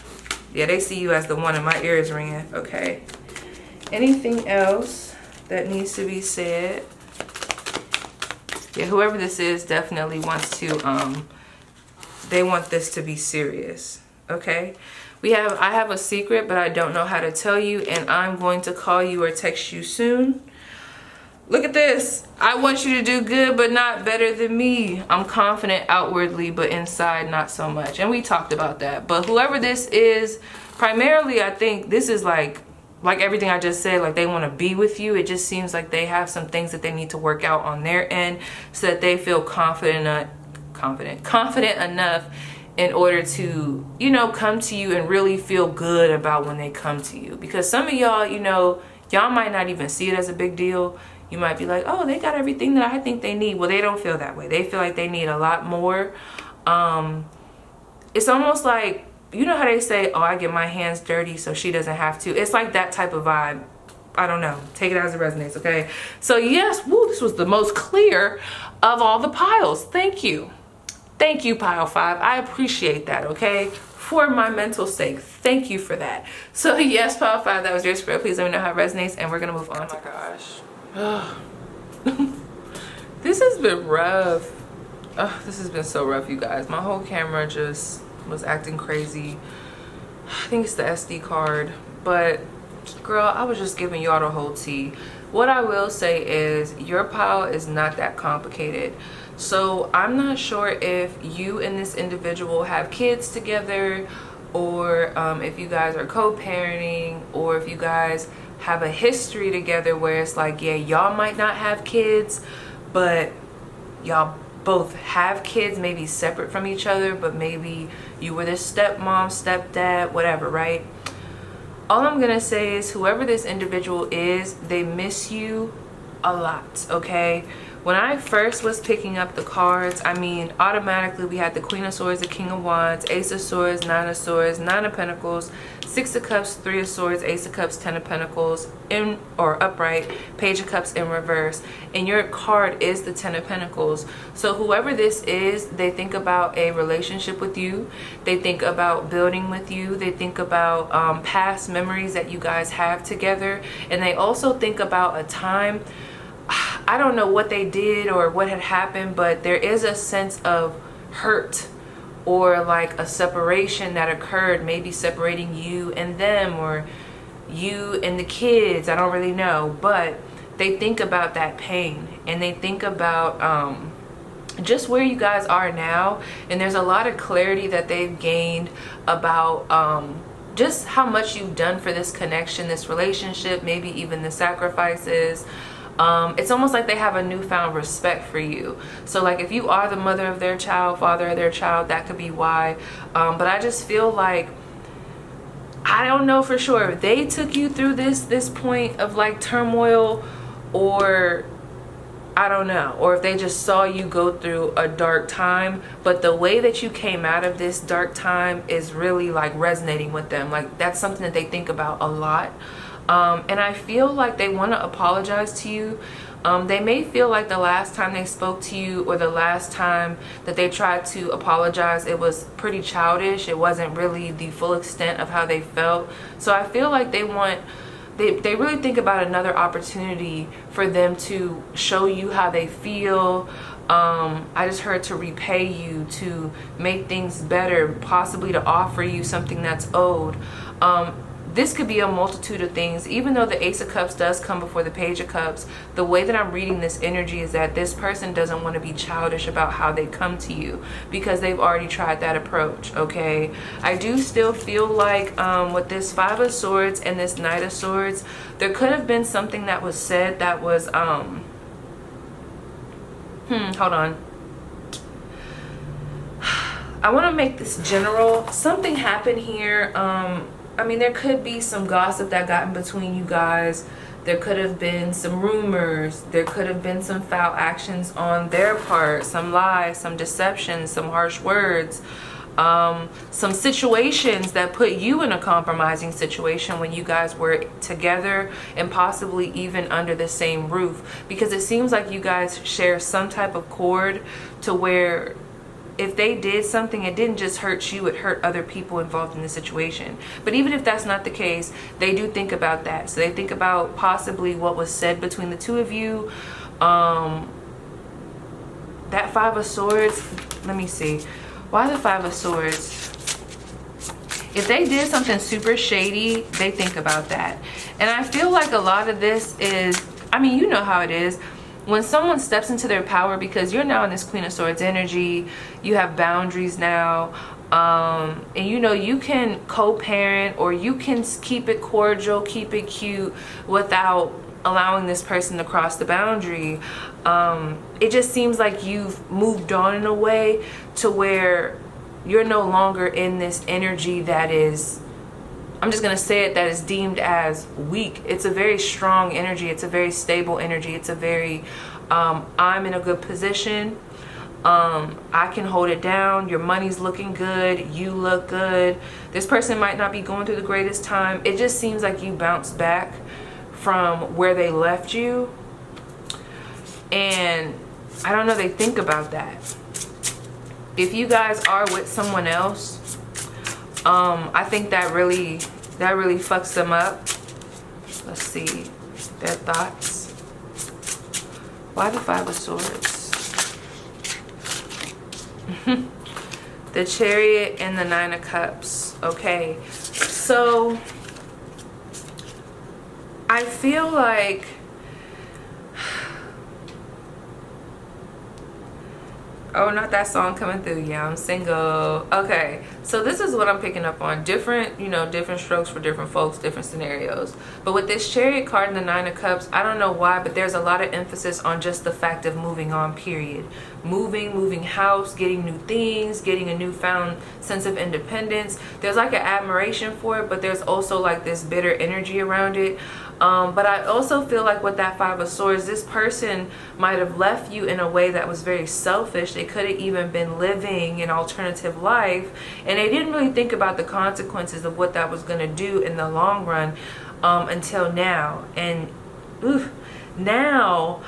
Yeah, they see you as the one, and my ear is ringing, okay? Anything else that needs to be said? Yeah, whoever this is definitely wants to, they want this to be serious, okay? I have a secret, but I don't know how to tell you, and I'm going to call you or text you soon. Look at this. I want you to do good, but not better than me. I'm confident outwardly, but inside not so much. And we talked about that. But whoever this is, primarily, I think this is like everything I just said, like they want to be with you. It just seems like they have some things that they need to work out on their end so that they feel confident enough in order to, you know, come to you and really feel good about when they come to you. Because some of y'all, you know, y'all might not even see it as a big deal. You might be like, oh, they got everything that I think they need. Well, they don't feel that way. They feel like they need a lot more. It's almost like, you know how they say, oh, I get my hands dirty so she doesn't have to. It's like that type of vibe. I don't know. Take it as it resonates, okay? So yes, woo, this was the most clear of all the piles. Thank you. Thank you, pile 5. I appreciate that, okay? For my mental sake. Thank you for that. So yes, pile 5, that was your spread. Please let me know how it resonates, and we're going to move on. Oh my gosh. This has been rough. Oh, this has been so rough, you guys. My whole camera just was acting crazy. I think it's the SD card, but girl, I was just giving y'all the whole tea. What I will say is your pile is not that complicated. So I'm not sure if you and this individual have kids together, or if you guys are co-parenting, or if you guys have a history together where it's like, yeah, y'all might not have kids, but y'all both have kids, maybe separate from each other, but maybe you were the stepmom, stepdad, whatever, right? All I'm gonna say is whoever this individual is, they miss you a lot, okay? When I first was picking up the cards, I mean, automatically we had the Queen of Swords, the King of Wands, Ace of Swords, Nine of Swords, Nine of Pentacles, Six of Cups, Three of Swords, Ace of Cups, Ten of Pentacles, in or upright, Page of Cups in reverse. And your card is the Ten of Pentacles. So whoever this is, they think about a relationship with you. They think about building with you. They think about past memories that you guys have together. And they also think about a time, I don't know what they did or what had happened, but there is a sense of hurt or like a separation that occurred, maybe separating you and them or you and the kids. I don't really know, but they think about that pain and they think about just where you guys are now. And there's a lot of clarity that they've gained about just how much you've done for this connection, this relationship, maybe even the sacrifices. It's almost like they have a newfound respect for you. So like if you are the mother of their child, father of their child, that could be why. But I just feel like, I don't know for sure if they took you through this point of like turmoil, or I don't know, or if they just saw you go through a dark time. But the way that you came out of this dark time is really like resonating with them. Like that's something that they think about a lot. And I feel like they want to apologize to you. They may feel like the last time they spoke to you or the last time that they tried to apologize, it was pretty childish. It wasn't really the full extent of how they felt. So I feel like they really think about another opportunity for them to show you how they feel. I just heard to repay you, to make things better, possibly to offer you something that's owed. this could be a multitude of things. Even though the Ace of Cups does come before the Page of Cups, the way that I'm reading this energy is that this person doesn't want to be childish about how they come to you, because they've already tried that approach, okay? I do still feel like with this Five of Swords and this Knight of Swords, there could have been something that was said that was hold on. I want to make this general. Something happened here. I mean, there could be some gossip that got in between you guys. There could have been some rumors. There could have been some foul actions on their part, some lies, some deception, some harsh words, some situations that put you in a compromising situation when you guys were together and possibly even under the same roof, because it seems like you guys share some type of cord to where if they did something, it didn't just hurt you, it hurt other people involved in the situation. But even if that's not the case, they do think about that. So they think about possibly what was said between the two of you. That Five of Swords, let me see. Why the Five of Swords? If they did something super shady, they think about that. And I feel like a lot of this is, I mean, you know how it is. When someone steps into their power, because you're now in this Queen of Swords energy, you have boundaries now, and you know, you can co-parent, or you can keep it cordial, keep it cute without allowing this person to cross the boundary. It just seems like you've moved on in a way to where you're no longer in this energy that is, I'm just going to say it, that is deemed as weak. It's a very strong energy. It's a very stable energy. It's a very, I'm in a good position. I can hold it down. Your money's looking good. You look good. This person might not be going through the greatest time. It just seems like you bounced back from where they left you. And I don't know, they think about that. If you guys are with someone else, I think that really fucks them up. Let's see their thoughts. Why the Five of Swords? The Chariot and the Nine of Cups. Okay, so I feel like oh, not that song coming through. Yeah, I'm single. Okay, so this is what I'm picking up on. Different, you know, different strokes for different folks, different scenarios. But with this Chariot card and the Nine of Cups, I don't know why, but there's a lot of emphasis on just the fact of moving on, period. Moving house, getting new things, getting a newfound sense of independence. There's like an admiration for it, but there's also like this bitter energy around it. But I also feel like with that Five of Swords, this person might have left you in a way that was very selfish. They could have even been living an alternative life, and they didn't really think about the consequences of what that was going to do in the long run until now. And now,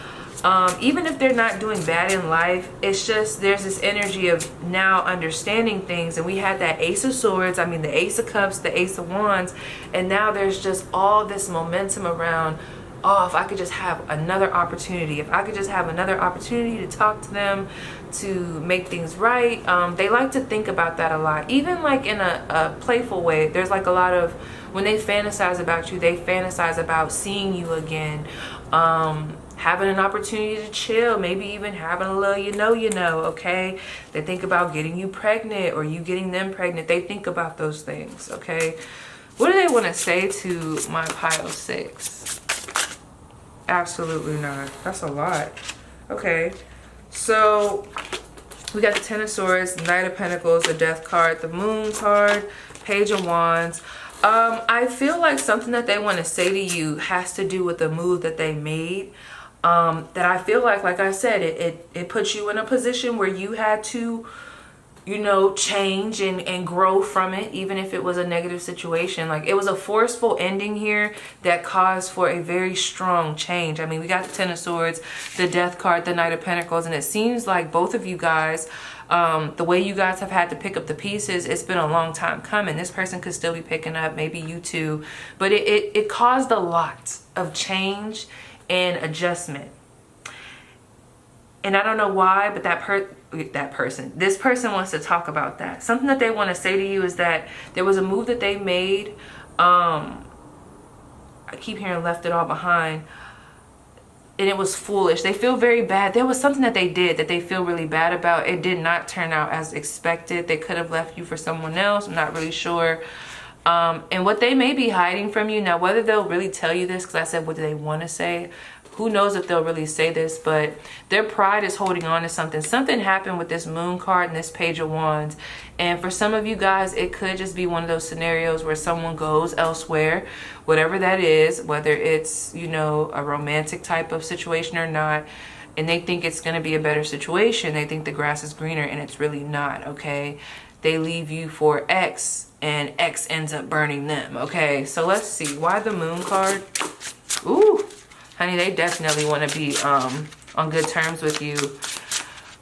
even if they're not doing bad in life, it's just there's this energy of now understanding things. And we had that Ace of Swords, I mean the Ace of Cups, the Ace of Wands, and now there's just all this momentum around, oh, if I could just have another opportunity, if I could just have another opportunity to talk to them, to make things right. They like to think about that a lot, even like in a playful way. There's like a lot of, when they fantasize about you, they fantasize about seeing you again, having an opportunity to chill, maybe even having a little you know, okay? They think about getting you pregnant or you getting them pregnant. They think about those things, okay? What do they want to say to my pile 6? Absolutely not. That's a lot. Okay, so we got the Ten of Swords, Knight of Pentacles, the Death card, the Moon card, Page of Wands. I feel like something that they want to say to you has to do with the move that they made. That I feel like I said, it puts you in a position where you had to, you know, change and grow from it, even if it was a negative situation. Like, it was a forceful ending here that caused for a very strong change. I mean, we got the Ten of Swords, the Death card, the Knight of Pentacles, and it seems like both of you guys, the way you guys have had to pick up the pieces, it's been a long time coming. This person could still be picking up, maybe you too, but it caused a lot of change and adjustment. And I don't know why, but this person wants to talk about that. Something that they want to say to you is that there was a move that they made I keep hearing left it all behind. And it was foolish. They feel very bad. There was something that they did that they feel really bad about. It did not turn out as expected. They could have left you for someone else. I'm not really sure. And what they may be hiding from you. Now, whether they'll really tell you this, because I said, what do they want to say? Who knows if they'll really say this, but their pride is holding on to something. Something happened with this Moon card and this Page of Wands. And for some of you guys, it could just be one of those scenarios where someone goes elsewhere, whatever that is, whether it's, you know, a romantic type of situation or not, and they think it's going to be a better situation. They think the grass is greener, and it's really not, okay? They leave you for X, and X ends up burning them, okay? So let's see. Why the Moon card? Ooh. Honey, they definitely want to be on good terms with you.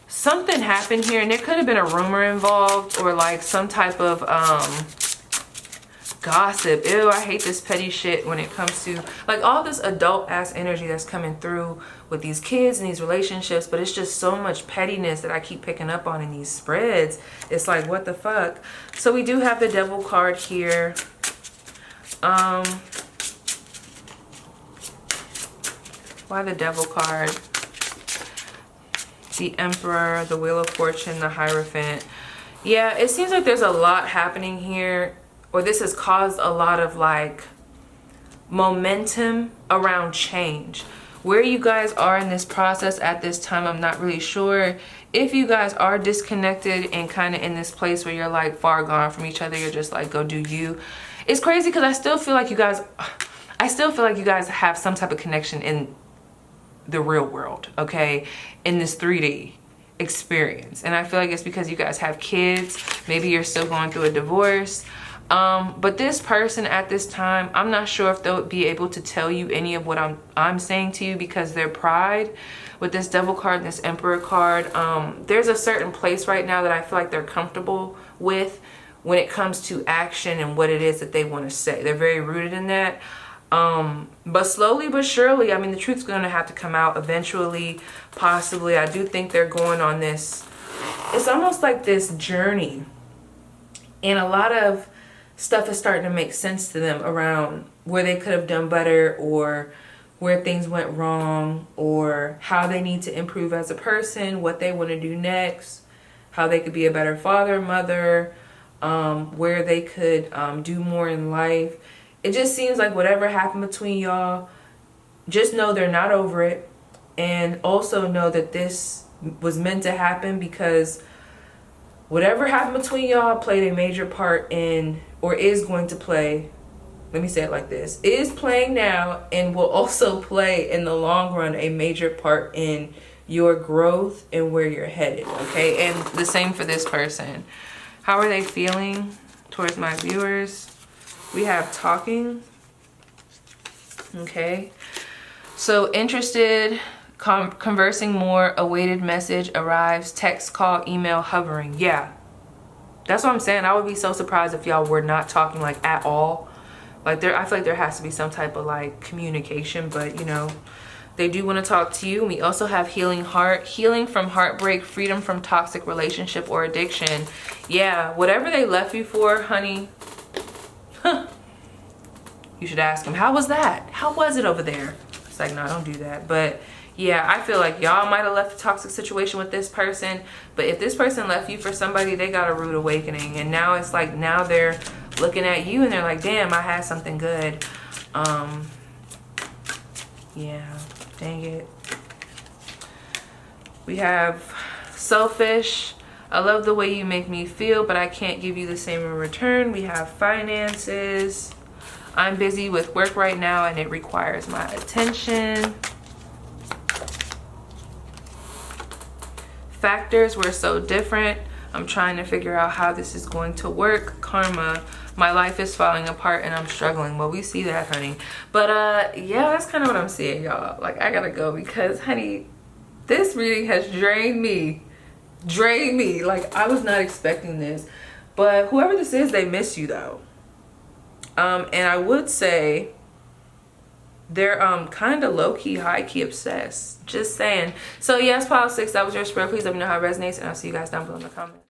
Something happened here, and there could have been a rumor involved, or like some type of gossip. Ew, I hate this petty shit when it comes to like all this adult ass energy that's coming through with these kids and these relationships, but it's just so much pettiness that I keep picking up on in these spreads. It's like, what the fuck? So we do have the Devil card here. Why the Devil card? The Emperor, the Wheel of Fortune, the Hierophant. Yeah, it seems like there's a lot happening here, or this has caused a lot of like momentum around change. Where you guys are in this process at this time, I'm not really sure. If you guys are disconnected and kind of in this place where you're like far gone from each other, you're just like, go do you. It's crazy because I still feel like you guys have some type of connection in the real world, okay, in this 3D experience. And I feel like it's because you guys have kids. Maybe you're still going through a divorce. But this person at this time, I'm not sure if they'll be able to tell you any of what I'm saying to you, because their pride with this Devil card and this Emperor card, there's a certain place right now that I feel like they're comfortable with when it comes to action and what it is that they want to say. They're very rooted in that. But slowly but surely, I mean, the truth's going to have to come out eventually, possibly. I do think they're going on this, it's almost like this journey, and a lot of stuff is starting to make sense to them around where they could have done better, or where things went wrong, or how they need to improve as a person, what they want to do next, how they could be a better father, mother, where they could do more in life. It just seems like whatever happened between y'all, just know they're not over it. And also know that this was meant to happen, because whatever happened between y'all played a major part in, or is going to play, let me say it like this, is playing now and will also play in the long run a major part in your growth and where you're headed, okay? And the same for this person. How are they feeling towards my viewers? We have talking, okay? So interested, conversing more, awaited message arrives, text, call, email, hovering. Yeah, that's what I'm saying. I would be so surprised if y'all were not talking like at all. Like I feel like there has to be some type of like communication, but you know, they do want to talk to you. We also have healing heart, healing from heartbreak, freedom from toxic relationship or addiction. Yeah, whatever they left you for, honey, you should ask them, how was that? How was it over there? It's like, no, don't do that. But yeah, I feel like y'all might have left a toxic situation with this person. But if this person left you for somebody, they got a rude awakening. And now it's like, now they're looking at you and they're like, damn, I had something good. Yeah, dang it. We have selfish. I love the way you make me feel, but I can't give you the same in return. We have finances. I'm busy with work right now and it requires my attention. Factors, we're so different. I'm trying to figure out how this is going to work. Karma, my life is falling apart and I'm struggling. Well, we see that, honey. But yeah, that's kind of what I'm seeing, y'all. Like, I gotta go because, honey, this reading has drained me. Like, I was not expecting this. But whoever this is, they miss you though. And I would say they're kind of low-key, high-key obsessed. Just saying. So yes, pile 6, that was your spread. Please let me know how it resonates, and I'll see you guys down below in the comments.